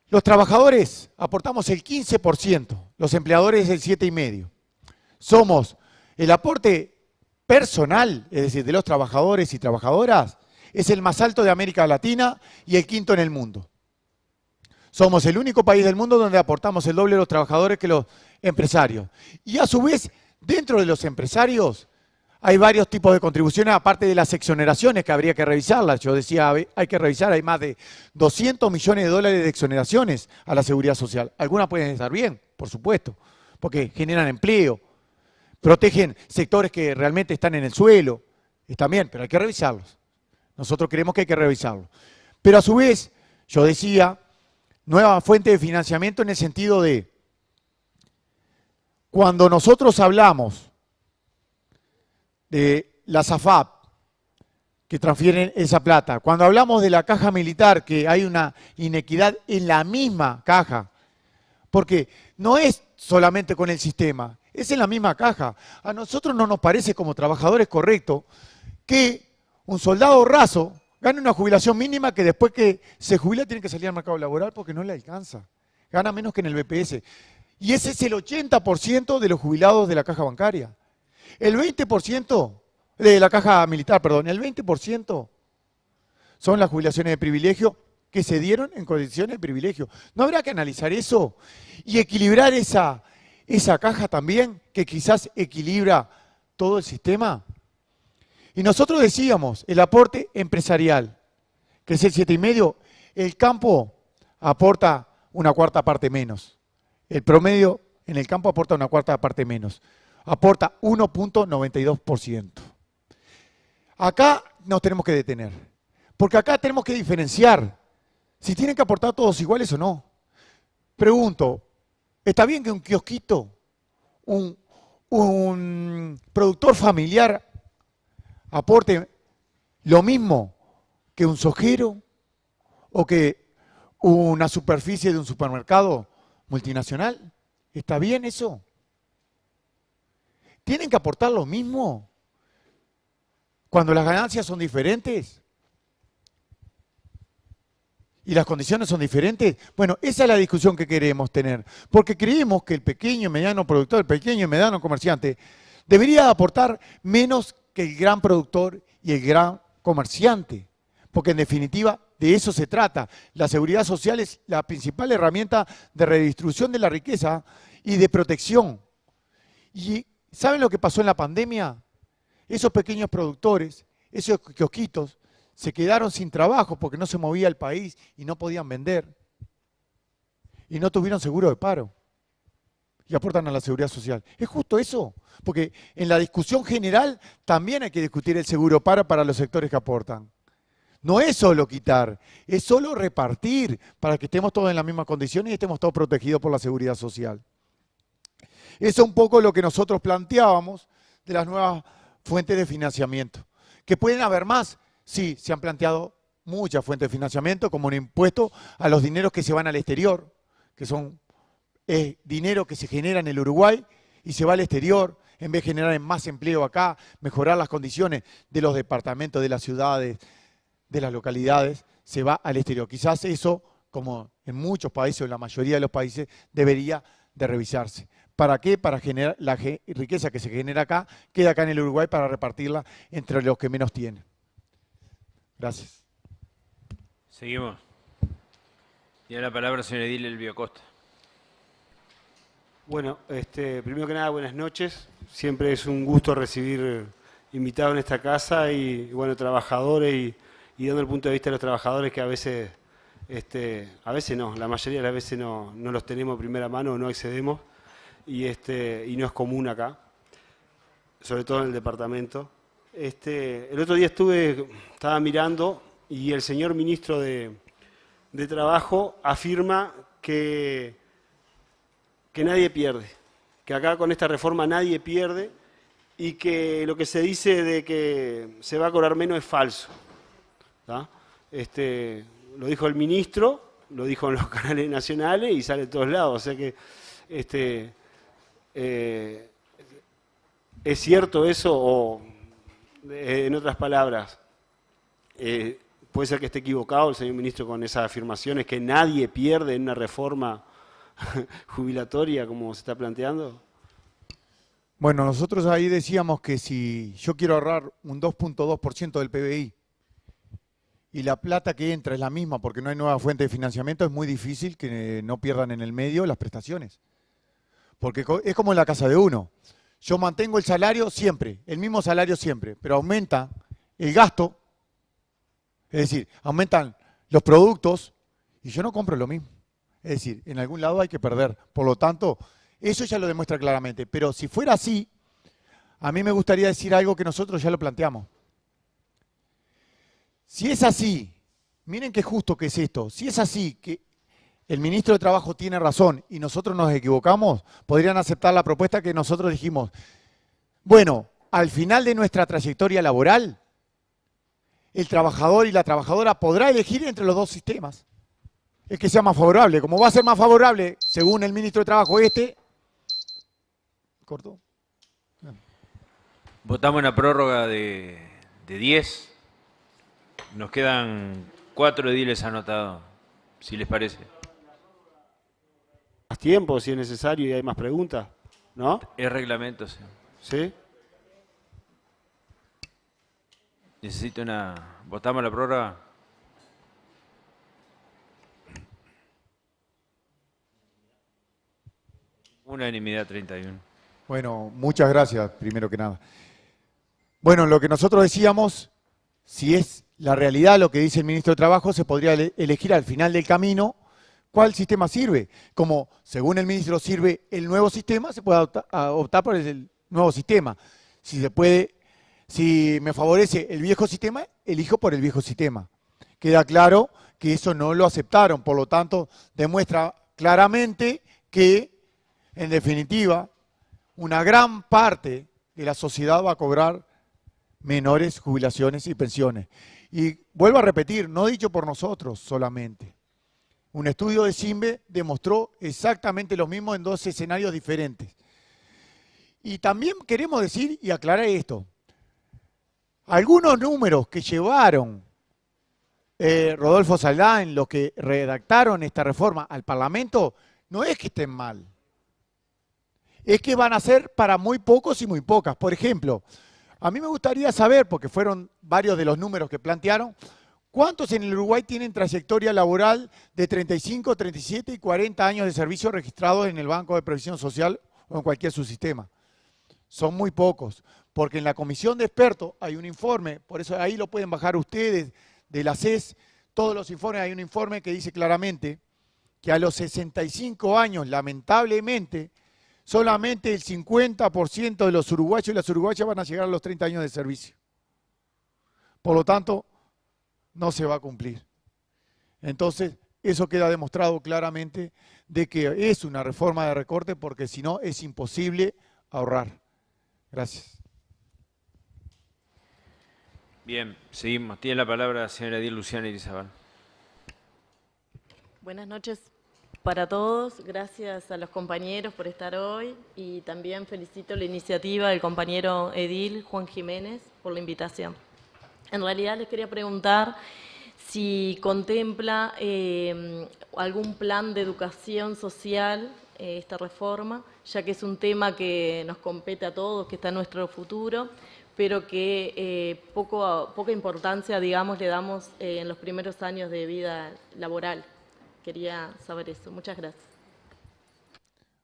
Speaker 1: los trabajadores aportamos el 15%, los empleadores el 7,5%. Somos el aporte personal, es decir, de los trabajadores y trabajadoras, es el más alto de América Latina y el quinto en el mundo. Somos el único país del mundo donde aportamos el doble de los trabajadores que los empresarios. Y a su vez, dentro de los empresarios, hay varios tipos de contribuciones, aparte de las exoneraciones que habría que revisarlas. Yo decía, hay que revisar, hay más de 200 millones de dólares de exoneraciones a la seguridad social. Algunas pueden estar bien, por supuesto, porque generan empleo, protegen sectores que realmente están en el suelo, están bien, pero hay que revisarlos. Nosotros creemos que hay que revisarlo. Pero a su vez, Yo decía, nueva fuente de financiamiento en el sentido de, cuando nosotros hablamos de las AFAP, que transfieren esa plata, cuando hablamos de la caja militar, que hay una inequidad en la misma caja, porque no es solamente con el sistema, es en la misma caja. A nosotros no nos parece como trabajadores correcto que un soldado raso gane una jubilación mínima que después que se jubila tiene que salir al mercado laboral porque no le alcanza. Gana menos que en el BPS. Y ese es el 80% de los jubilados de la caja bancaria. El 20% de la caja militar, perdón, el 20% son las jubilaciones de privilegio que se dieron en condiciones de privilegio. ¿No habrá que analizar eso y equilibrar esa caja también, que quizás equilibra todo el sistema? Y nosotros decíamos, el aporte empresarial, que es el 7,5, el campo aporta una cuarta parte menos. El promedio en el campo aporta una cuarta parte menos. Aporta 1,92%. Acá nos tenemos que detener, porque acá tenemos que diferenciar si tienen que aportar todos iguales o no. Pregunto, ¿está bien que un kiosquito, un productor familiar aporte lo mismo que un sojero o que una superficie de un supermercado multinacional? ¿Está bien eso? ¿Tienen que aportar lo mismo cuando las ganancias son diferentes y las condiciones son diferentes? Bueno, esa es la discusión que queremos tener, porque creemos que el pequeño y mediano productor, el pequeño y mediano comerciante, debería aportar menos que el gran productor y el gran comerciante, porque en definitiva de eso se trata. La seguridad social es la principal herramienta de redistribución de la riqueza y de protección. ¿Y saben lo que pasó en la pandemia? Esos pequeños productores, esos kiosquitos, se quedaron sin trabajo porque no se movía el país y no podían vender. Y no tuvieron seguro de paro. Y aportan a la seguridad social. Es justo eso, porque en la discusión general también hay que discutir el seguro paro para los sectores que aportan. No es solo quitar, es solo repartir para que estemos todos en las mismas condiciones y estemos todos protegidos por la seguridad social. Eso es un poco lo que nosotros planteábamos de las nuevas fuentes de financiamiento. ¿Que pueden haber más? Sí, se han planteado muchas fuentes de financiamiento, como un impuesto a los dineros que se van al exterior, que son dinero que se genera en el Uruguay y se va al exterior, en vez de generar más empleo acá, mejorar las condiciones de los departamentos, de las ciudades, de las localidades, se va al exterior. Quizás eso, como en muchos países o en la mayoría de los países, debería de revisarse. ¿Para qué? Para generar la riqueza que se genera acá, queda acá en el Uruguay para repartirla entre los que menos tienen. Gracias.
Speaker 4: Seguimos. Tiene la palabra el señor Edil Elvio Acosta.
Speaker 9: Bueno, primero que nada, buenas noches. Siempre es un gusto recibir invitados en esta casa y bueno, trabajadores y dando el punto de vista de los trabajadores que a veces no, la mayoría de las veces no los tenemos de primera mano o no accedemos y no es común acá, sobre todo en el departamento. El otro día estaba mirando y el señor ministro de Trabajo afirma que nadie pierde, que acá con esta reforma nadie pierde y que lo que se dice de que se va a cobrar menos es falso. ¿Tá? Lo dijo el ministro, lo dijo en los canales nacionales y sale de todos lados. O sea que ¿es cierto eso o, en otras palabras, puede ser que esté equivocado el señor ministro con esas afirmaciones, que nadie pierde en una reforma jubilatoria como se está planteando?
Speaker 1: Bueno, nosotros ahí decíamos que si yo quiero ahorrar un 2,2% del PBI y la plata que entra es la misma porque no hay nueva fuente de financiamiento, es muy difícil que no pierdan en el medio las prestaciones. Porque es como en la casa de uno. Yo mantengo el salario siempre, el mismo salario siempre, pero aumenta el gasto, es decir, aumentan los productos y yo no compro lo mismo. Es decir, en algún lado hay que perder. Por lo tanto, eso ya lo demuestra claramente. Pero si fuera así, a mí me gustaría decir algo que nosotros ya lo planteamos. Si es así, miren qué justo que es esto. Si es así, que el ministro de Trabajo tiene razón y nosotros nos equivocamos, podrían aceptar la propuesta que nosotros dijimos. Bueno, al final de nuestra trayectoria laboral, el trabajador y la trabajadora podrá elegir entre los dos sistemas. El que sea más favorable. Como va a ser más favorable, según el ministro de Trabajo, ¿cortó?
Speaker 4: Votamos una prórroga de 10. Nos quedan 4 ediles anotados, si les parece.
Speaker 9: Más tiempo, si es necesario y hay más preguntas, ¿no?
Speaker 4: Es reglamento, sí.
Speaker 9: ¿Sí?
Speaker 4: Necesito una... ¿Votamos la prórroga? Unanimidad 31.
Speaker 1: Bueno, muchas gracias, primero que nada. Bueno, lo que nosotros decíamos, si es la realidad lo que dice el ministro de Trabajo, se podría elegir al final del camino cuál sistema sirve. Como, según el ministro, sirve el nuevo sistema, se puede optar por el nuevo sistema. Si me favorece el viejo sistema, elijo por el viejo sistema. Queda claro que eso no lo aceptaron, por lo tanto, demuestra claramente que, en definitiva, una gran parte de la sociedad va a cobrar menores jubilaciones y pensiones. Y vuelvo a repetir, no dicho por nosotros solamente. Un estudio de CIMBE demostró exactamente lo mismo en 2 escenarios diferentes. Y también queremos decir y aclarar esto. Algunos números que llevaron Rodolfo Saldán, los que redactaron esta reforma al Parlamento, no es que estén mal. Es que van a ser para muy pocos y muy pocas. Por ejemplo, a mí me gustaría saber, porque fueron varios de los números que plantearon, ¿cuántos en el Uruguay tienen trayectoria laboral de 35, 37 y 40 años de servicio registrados en el Banco de Previsión Social o en cualquier subsistema? Son muy pocos, porque en la comisión de expertos hay un informe, por eso ahí lo pueden bajar ustedes, de la CES, todos los informes, hay un informe que dice claramente que a los 65 años, lamentablemente, solamente el 50% de los uruguayos y las uruguayas van a llegar a los 30 años de servicio. Por lo tanto, no se va a cumplir. Entonces, eso queda demostrado claramente de que es una reforma de recorte porque si no es imposible ahorrar. Gracias.
Speaker 4: Bien, seguimos. Tiene la palabra la señora Edil Luciana Irizabal.
Speaker 10: Buenas noches para todos. Gracias a los compañeros por estar hoy y también felicito la iniciativa del compañero Edil Juan Jiménez por la invitación. En realidad les quería preguntar si contempla algún plan de educación social esta reforma, ya que es un tema que nos compete a todos, que está en nuestro futuro, pero que poca importancia, digamos, le damos en los primeros años de vida laboral. Quería saber eso. Muchas gracias.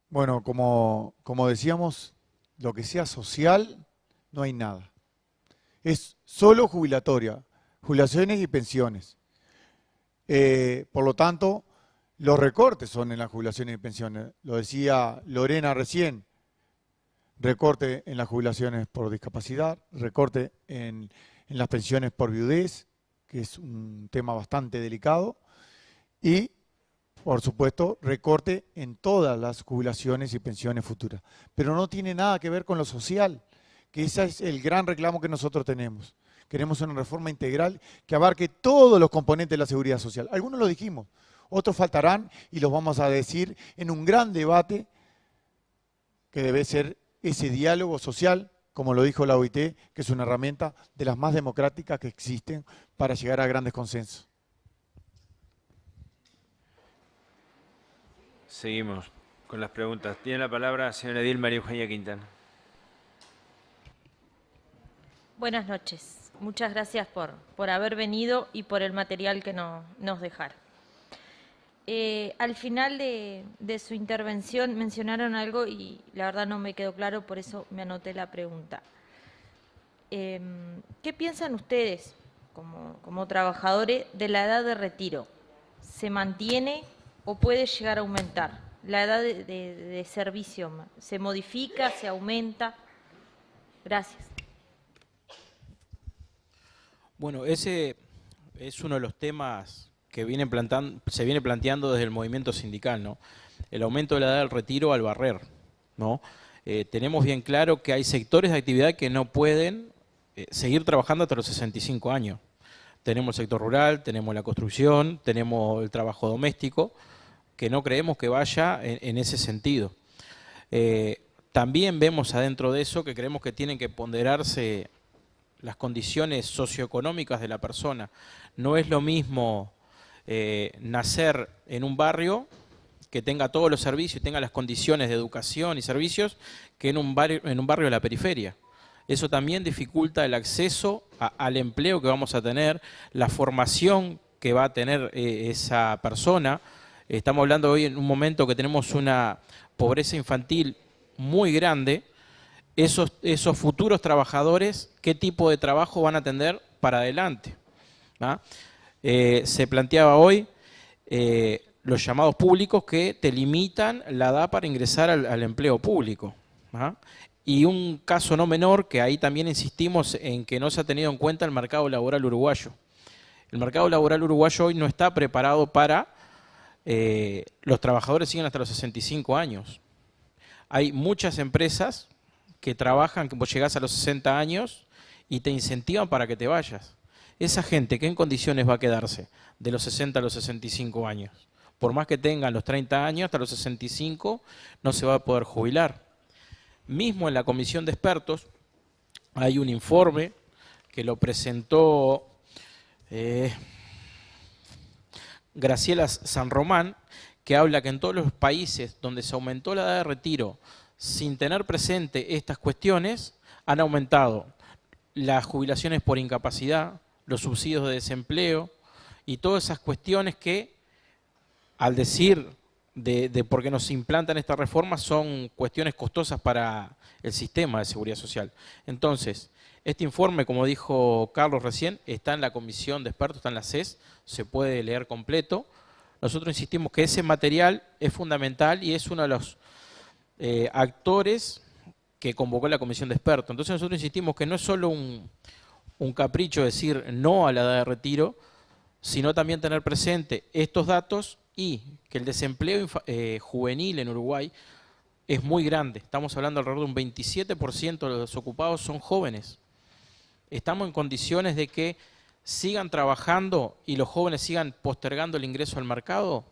Speaker 1: Bueno, como decíamos, lo que sea social, no hay nada. Es solo jubilatoria, jubilaciones y pensiones. Por lo tanto, los recortes son en las jubilaciones y pensiones. Lo decía Lorena recién, recorte en las jubilaciones por discapacidad, recorte en las pensiones por viudez, que es un tema bastante delicado, y, por supuesto, recorte en todas las jubilaciones y pensiones futuras. Pero no tiene nada que ver con lo social, que ese es el gran reclamo que nosotros tenemos. Queremos una reforma integral que abarque todos los componentes de la seguridad social. Algunos lo dijimos, otros faltarán y los vamos a decir en un gran debate que debe ser ese diálogo social, como lo dijo la OIT, que es una herramienta de las más democráticas que existen para llegar a grandes consensos.
Speaker 4: Seguimos con las preguntas. Tiene la palabra la señora Edil María Eugenia Quintana.
Speaker 11: Buenas noches. Muchas gracias por haber venido y por el material que nos dejaron. Al final de su intervención mencionaron algo y la verdad no me quedó claro, por eso me anoté la pregunta. ¿Qué piensan ustedes, como trabajadores, de la edad de retiro? ¿Se mantiene o puede llegar a aumentar? ¿La edad de servicio se modifica, se aumenta? Gracias.
Speaker 2: Bueno, ese es uno de los temas que se viene planteando desde el movimiento sindical, ¿no? El aumento de la edad del retiro al barrer, ¿no? Tenemos bien claro que hay sectores de actividad que no pueden seguir trabajando hasta los 65 años. Tenemos el sector rural, tenemos la construcción, tenemos el trabajo doméstico, que no creemos que vaya en ese sentido. También vemos adentro de eso que creemos que tienen que ponderarse las condiciones socioeconómicas de la persona. No es lo mismo nacer en un barrio que tenga todos los servicios y tenga las condiciones de educación y servicios que en un barrio de la periferia. Eso también dificulta el acceso al empleo que vamos a tener, la formación que va a tener esa persona. Estamos hablando hoy en un momento que tenemos una pobreza infantil muy grande. Esos futuros trabajadores, ¿qué tipo de trabajo van a tener para adelante? ¿Ah? Se planteaba hoy los llamados públicos que te limitan la edad para ingresar al empleo público. ¿Ah? Y un caso no menor, que ahí también insistimos en que no se ha tenido en cuenta el mercado laboral uruguayo. El mercado laboral uruguayo hoy no está preparado para los trabajadores siguen hasta los 65 años. Hay muchas empresas que trabajan, que vos llegás a los 60 años y te incentivan para que te vayas. Esa gente, ¿qué en condiciones va a quedarse de los 60 a los 65 años? Por más que tengan los 30 años, hasta los 65 no se va a poder jubilar. Mismo en la comisión de expertos hay un informe que lo presentó Graciela San Román, que habla que en todos los países donde se aumentó la edad de retiro sin tener presente estas cuestiones, han aumentado las jubilaciones por incapacidad, los subsidios de desempleo y todas esas cuestiones que, al decir de por qué nos implantan esta reforma, son cuestiones costosas para el sistema de seguridad social. Entonces, este informe, como dijo Carlos recién, está en la comisión de expertos, está en la CES, se puede leer completo. Nosotros insistimos que ese material es fundamental y es uno de los actores que convocó la comisión de expertos. Entonces nosotros insistimos que no es solo un capricho decir no a la edad de retiro, sino también tener presente estos datos y que el desempleo juvenil en Uruguay es muy grande. Estamos hablando alrededor de un 27% de los desocupados son jóvenes. Estamos en condiciones de que sigan trabajando y los jóvenes sigan postergando el ingreso al mercado.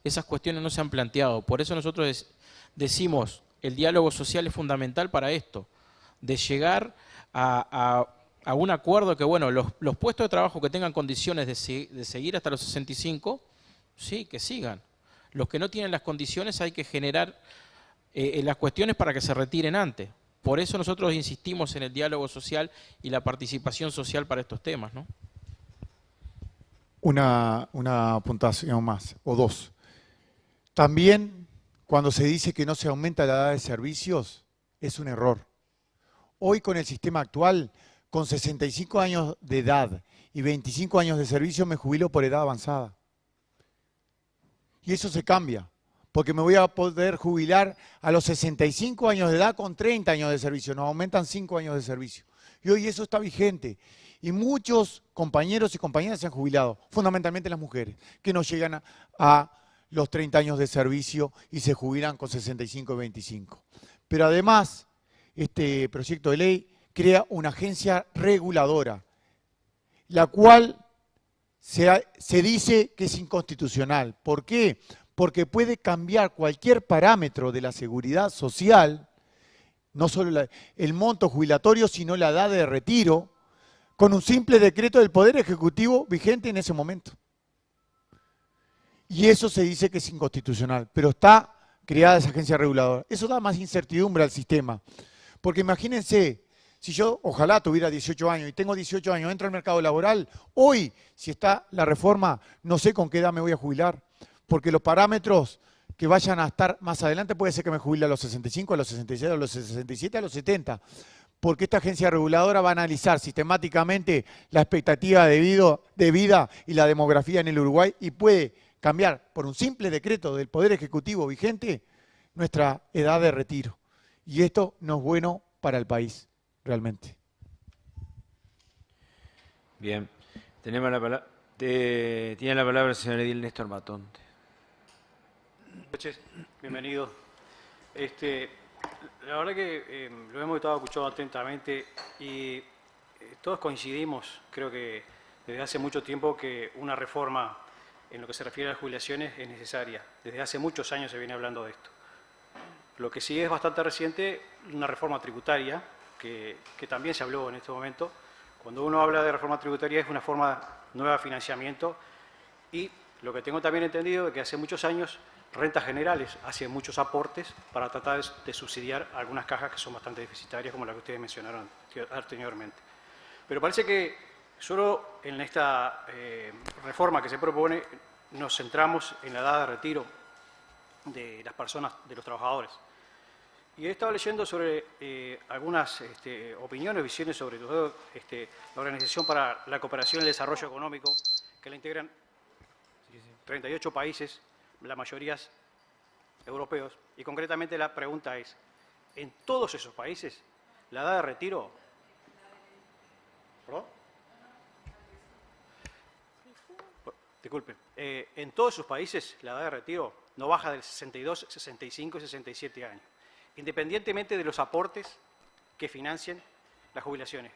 Speaker 2: Esas cuestiones no se han planteado. Por eso nosotros decimos, el diálogo social es fundamental para esto, de llegar a un acuerdo que, bueno, los puestos de trabajo que tengan condiciones de seguir hasta los 65, sí, que sigan. Los que no tienen las condiciones hay que generar las cuestiones para que se retiren antes. Por eso nosotros insistimos en el diálogo social y la participación social para estos temas, ¿no?
Speaker 1: Una puntuación más, o dos. También, cuando se dice que no se aumenta la edad de servicios, es un error. Hoy, con el sistema actual, con 65 años de edad y 25 años de servicio, me jubilo por edad avanzada. Y eso se cambia, porque me voy a poder jubilar a los 65 años de edad con 30 años de servicio. Nos aumentan 5 años de servicio. Y hoy eso está vigente. Y muchos compañeros y compañeras se han jubilado, fundamentalmente las mujeres, que no llegan a los 30 años de servicio y se jubilan con 65 y 25. Pero además, este proyecto de ley crea una agencia reguladora, la cual se dice que es inconstitucional. ¿Por qué? Porque puede cambiar cualquier parámetro de la seguridad social, no solo el monto jubilatorio, sino la edad de retiro, con un simple decreto del Poder Ejecutivo vigente en ese momento. Y eso se dice que es inconstitucional, pero está creada esa agencia reguladora. Eso da más incertidumbre al sistema. Porque imagínense, si yo ojalá tuviera 18 años y tengo 18 años, entro al mercado laboral, hoy, si está la reforma, no sé con qué edad me voy a jubilar, porque los parámetros que vayan a estar más adelante puede ser que me jubile a los 65, a los 66, a los 67, a los 70, porque esta agencia reguladora va a analizar sistemáticamente la expectativa de vida y la demografía en el Uruguay y puede cambiar por un simple decreto del Poder Ejecutivo vigente nuestra edad de retiro. Y esto no es bueno para el país, realmente.
Speaker 4: Bien. Tiene la palabra el señor edil Néstor Matonte.
Speaker 12: Buenas noches, bienvenido. La verdad que lo hemos estado escuchando atentamente y todos coincidimos, creo que desde hace mucho tiempo, que una reforma en lo que se refiere a las jubilaciones es necesaria. Desde hace muchos años se viene hablando de esto. Lo que sí es bastante reciente, una reforma tributaria, que también se habló en este momento. Cuando uno habla de reforma tributaria es una forma nueva de financiamiento y lo que tengo también entendido es que hace muchos años Rentas Generales hace muchos aportes para tratar de subsidiar algunas cajas que son bastante deficitarias, como la que ustedes mencionaron anteriormente. Pero parece que solo en esta reforma que se propone nos centramos en la edad de retiro de las personas, de los trabajadores. Y he estado leyendo sobre algunas opiniones, visiones sobre todo la Organización para la Cooperación y el Desarrollo Económico, que la integran 38 países, la mayoría europeos, y concretamente la pregunta es, ¿en todos esos países la edad de retiro? ¿Perdón? Disculpe, en todos esos países la edad de retiro no baja del 62, 65 y 67 años, independientemente de los aportes que financien las jubilaciones.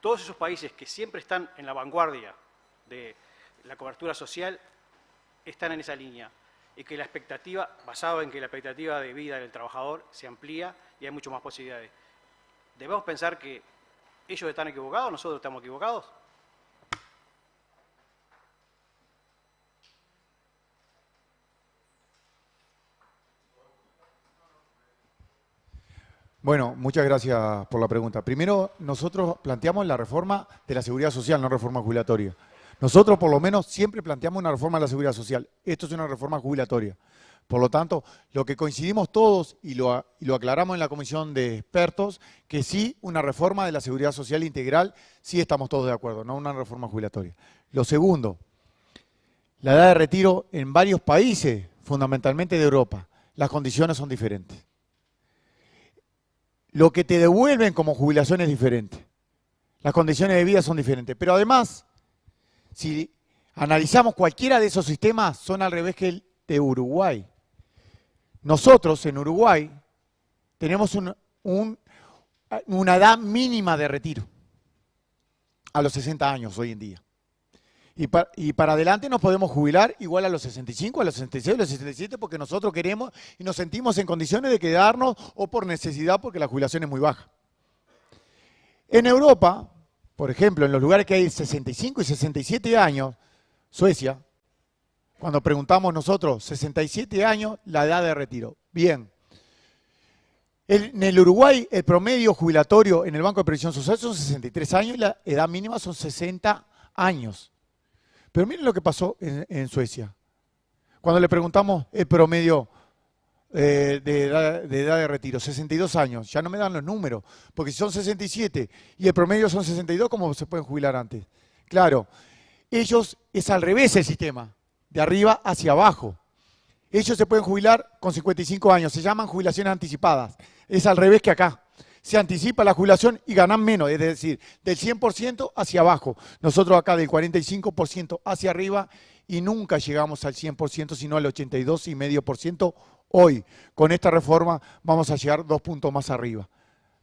Speaker 12: Todos esos países que siempre están en la vanguardia de la cobertura social están en esa línea y que la expectativa, basado en que la expectativa de vida del trabajador se amplía y hay mucho más posibilidades. ¿Debemos pensar que ellos están equivocados, nosotros estamos equivocados?
Speaker 1: Bueno, muchas gracias por la pregunta. Primero, nosotros planteamos la reforma de la seguridad social, no reforma jubilatoria. Nosotros, por lo menos, siempre planteamos una reforma de la seguridad social. Esto es una reforma jubilatoria. Por lo tanto, lo que coincidimos todos, y lo aclaramos en la comisión de expertos, que sí, una reforma de la seguridad social integral, sí estamos todos de acuerdo, no una reforma jubilatoria. Lo segundo, la edad de retiro en varios países, fundamentalmente de Europa, las condiciones son diferentes. Lo que te devuelven como jubilación es diferente. Las condiciones de vida son diferentes. Pero además, si analizamos cualquiera de esos sistemas, son al revés que el de Uruguay. Nosotros en Uruguay tenemos una edad mínima de retiro a los 60 años hoy en día. Y para adelante nos podemos jubilar igual a los 65, a los 66, a los 67, porque nosotros queremos y nos sentimos en condiciones de quedarnos o por necesidad porque la jubilación es muy baja. En Europa, por ejemplo, en los lugares que hay 65 y 67 años, Suecia, cuando preguntamos nosotros, 67 años, la edad de retiro. Bien. En el Uruguay, el promedio jubilatorio en el Banco de Previsión Social son 63 años y la edad mínima son 60 años. Pero miren lo que pasó en Suecia. Cuando le preguntamos el promedio de edad de retiro, 62 años, ya no me dan los números, porque si son 67 y el promedio son 62, ¿cómo se pueden jubilar antes? Claro, ellos es al revés el sistema, de arriba hacia abajo. Ellos se pueden jubilar con 55 años, se llaman jubilaciones anticipadas, es al revés que acá. Se anticipa la jubilación y ganan menos, es decir, del 100% hacia abajo. Nosotros acá del 45% hacia arriba y nunca llegamos al 100%, sino al 82,5% hoy. Con esta reforma vamos a llegar 2 puntos más arriba.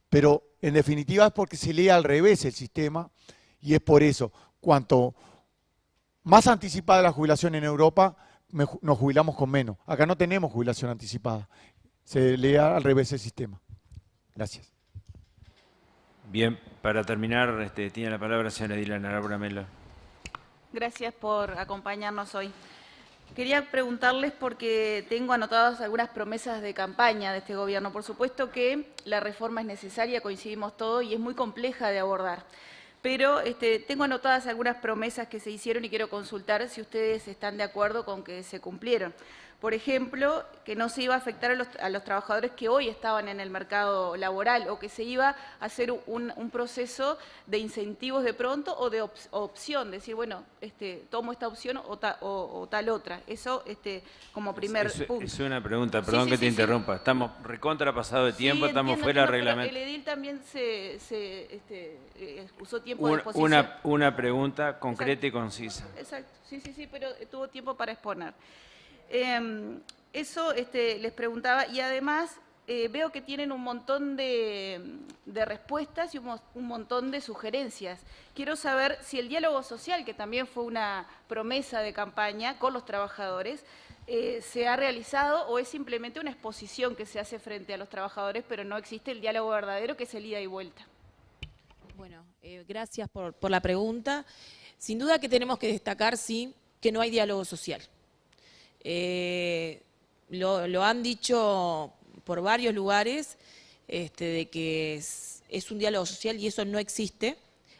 Speaker 1: Pero en definitiva es porque se lee al revés el sistema y es por eso, cuanto más anticipada la jubilación en Europa, nos jubilamos con menos. Acá no tenemos jubilación anticipada, se lee al revés el sistema. Gracias.
Speaker 4: Bien, para terminar, tiene la palabra la señora Dilana Laura Melo.
Speaker 13: Gracias por acompañarnos hoy. Quería preguntarles porque tengo anotadas algunas promesas de campaña de este gobierno. Por supuesto que la reforma es necesaria, coincidimos todos, y es muy compleja de abordar. Pero tengo anotadas algunas promesas que se hicieron y quiero consultar si ustedes están de acuerdo con que se cumplieron. Por ejemplo, que no se iba a afectar a los trabajadores que hoy estaban en el mercado laboral o que se iba a hacer un proceso de incentivos de pronto o de opción, decir, bueno, tomo esta opción o tal otra. Eso como primer punto.
Speaker 4: Es una pregunta, perdón que te interrumpa. Estamos recontrapasados de tiempo, estamos fuera del reglamento.
Speaker 13: El edil también usó tiempo de exposición.
Speaker 4: Una pregunta concreta y concisa.
Speaker 13: Exacto, sí, pero tuvo tiempo para exponer. Eso les preguntaba, y además veo que tienen un montón de respuestas y un montón de sugerencias. Quiero saber si el diálogo social, que también fue una promesa de campaña con los trabajadores, se ha realizado o es simplemente una exposición que se hace frente a los trabajadores, pero no existe el diálogo verdadero, que es el ida y vuelta.
Speaker 3: Bueno, gracias por la pregunta. Sin duda que tenemos que destacar, sí, que no hay diálogo social. Lo han dicho por varios lugares, de que es un diálogo social y eso no existe.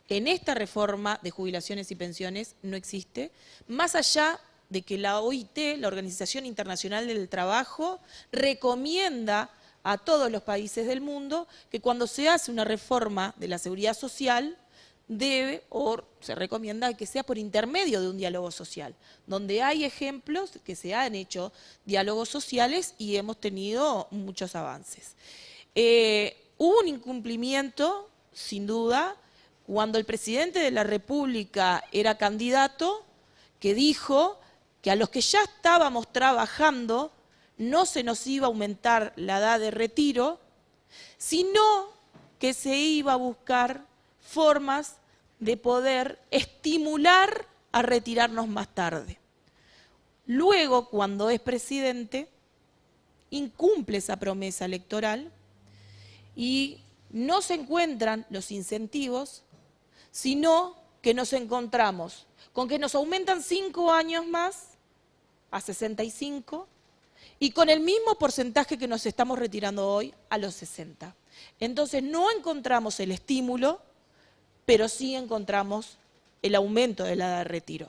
Speaker 3: En esta reforma de jubilaciones y pensiones no existe, más allá de que la OIT, la Organización Internacional del Trabajo, recomienda a todos los países del mundo que cuando se hace una reforma de la seguridad social, debe o se recomienda que sea por intermedio de un diálogo social, donde hay ejemplos que se han hecho diálogos sociales y hemos tenido muchos avances. Hubo un incumplimiento, sin duda, cuando el presidente de la República era candidato, que dijo que a los que ya estábamos trabajando no se nos iba a aumentar la edad de retiro, sino que se iba a buscar formas de poder estimular a retirarnos más tarde. Luego, cuando es presidente, incumple esa promesa electoral y no se encuentran los incentivos, sino que nos encontramos con que nos aumentan 5 años más a 65 y con el mismo porcentaje que nos estamos retirando hoy a los 60. Entonces no encontramos el estímulo, pero sí encontramos el aumento de la edad de retiro.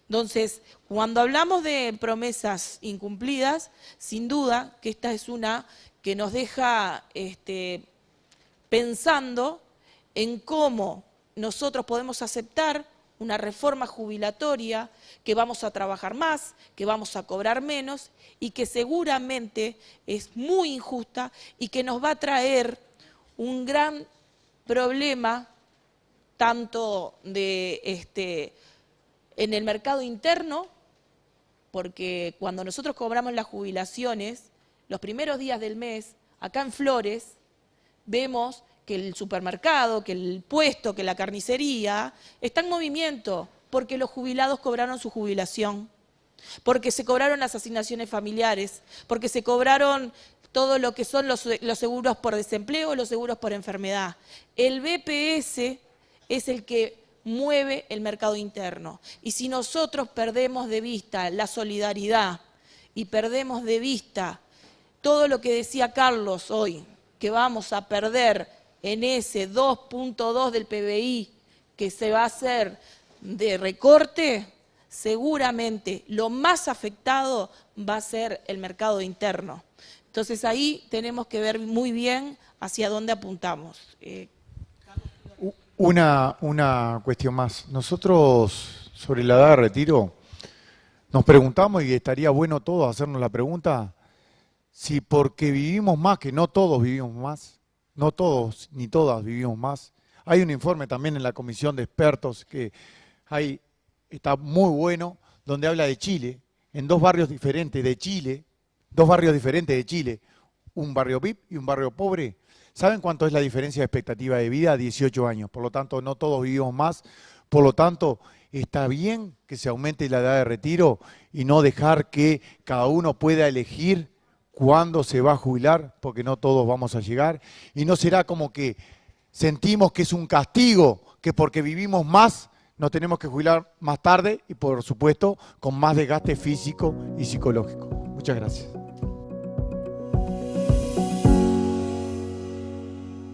Speaker 3: Entonces, cuando hablamos de promesas incumplidas, sin duda que esta es una que nos deja pensando en cómo nosotros podemos aceptar una reforma jubilatoria, que vamos a trabajar más, que vamos a cobrar menos y que seguramente es muy injusta y que nos va a traer un gran problema tanto en el mercado interno, porque cuando nosotros cobramos las jubilaciones, los primeros días del mes, acá en Flores, vemos que el supermercado, que el puesto, que la carnicería está en movimiento porque los jubilados cobraron su jubilación, porque se cobraron las asignaciones familiares, porque se cobraron todo lo que son los seguros por desempleo, los seguros por enfermedad. El BPS es el que mueve el mercado interno. Y si nosotros perdemos de vista la solidaridad y perdemos de vista todo lo que decía Carlos hoy, que vamos a perder en ese 2.2 del PBI que se va a hacer de recorte, seguramente lo más afectado va a ser el mercado interno. Entonces ahí tenemos que ver muy bien hacia dónde apuntamos.
Speaker 1: Una cuestión más. Nosotros, sobre la edad de retiro, nos preguntamos, y estaría bueno todos hacernos la pregunta, si porque vivimos más, que no todos vivimos más, no todos ni todas vivimos más. Hay un informe también en la comisión de expertos que está muy bueno, donde habla de Chile, en dos barrios diferentes de Chile, un barrio VIP y un barrio pobre. ¿Saben cuánto es la diferencia de expectativa de vida? 18 años. Por lo tanto, no todos vivimos más. Por lo tanto, está bien que se aumente la edad de retiro y no dejar que cada uno pueda elegir cuándo se va a jubilar, porque no todos vamos a llegar. Y no será como que sentimos que es un castigo, que porque vivimos más nos tenemos que jubilar más tarde y, por supuesto, con más desgaste físico y psicológico. Muchas gracias.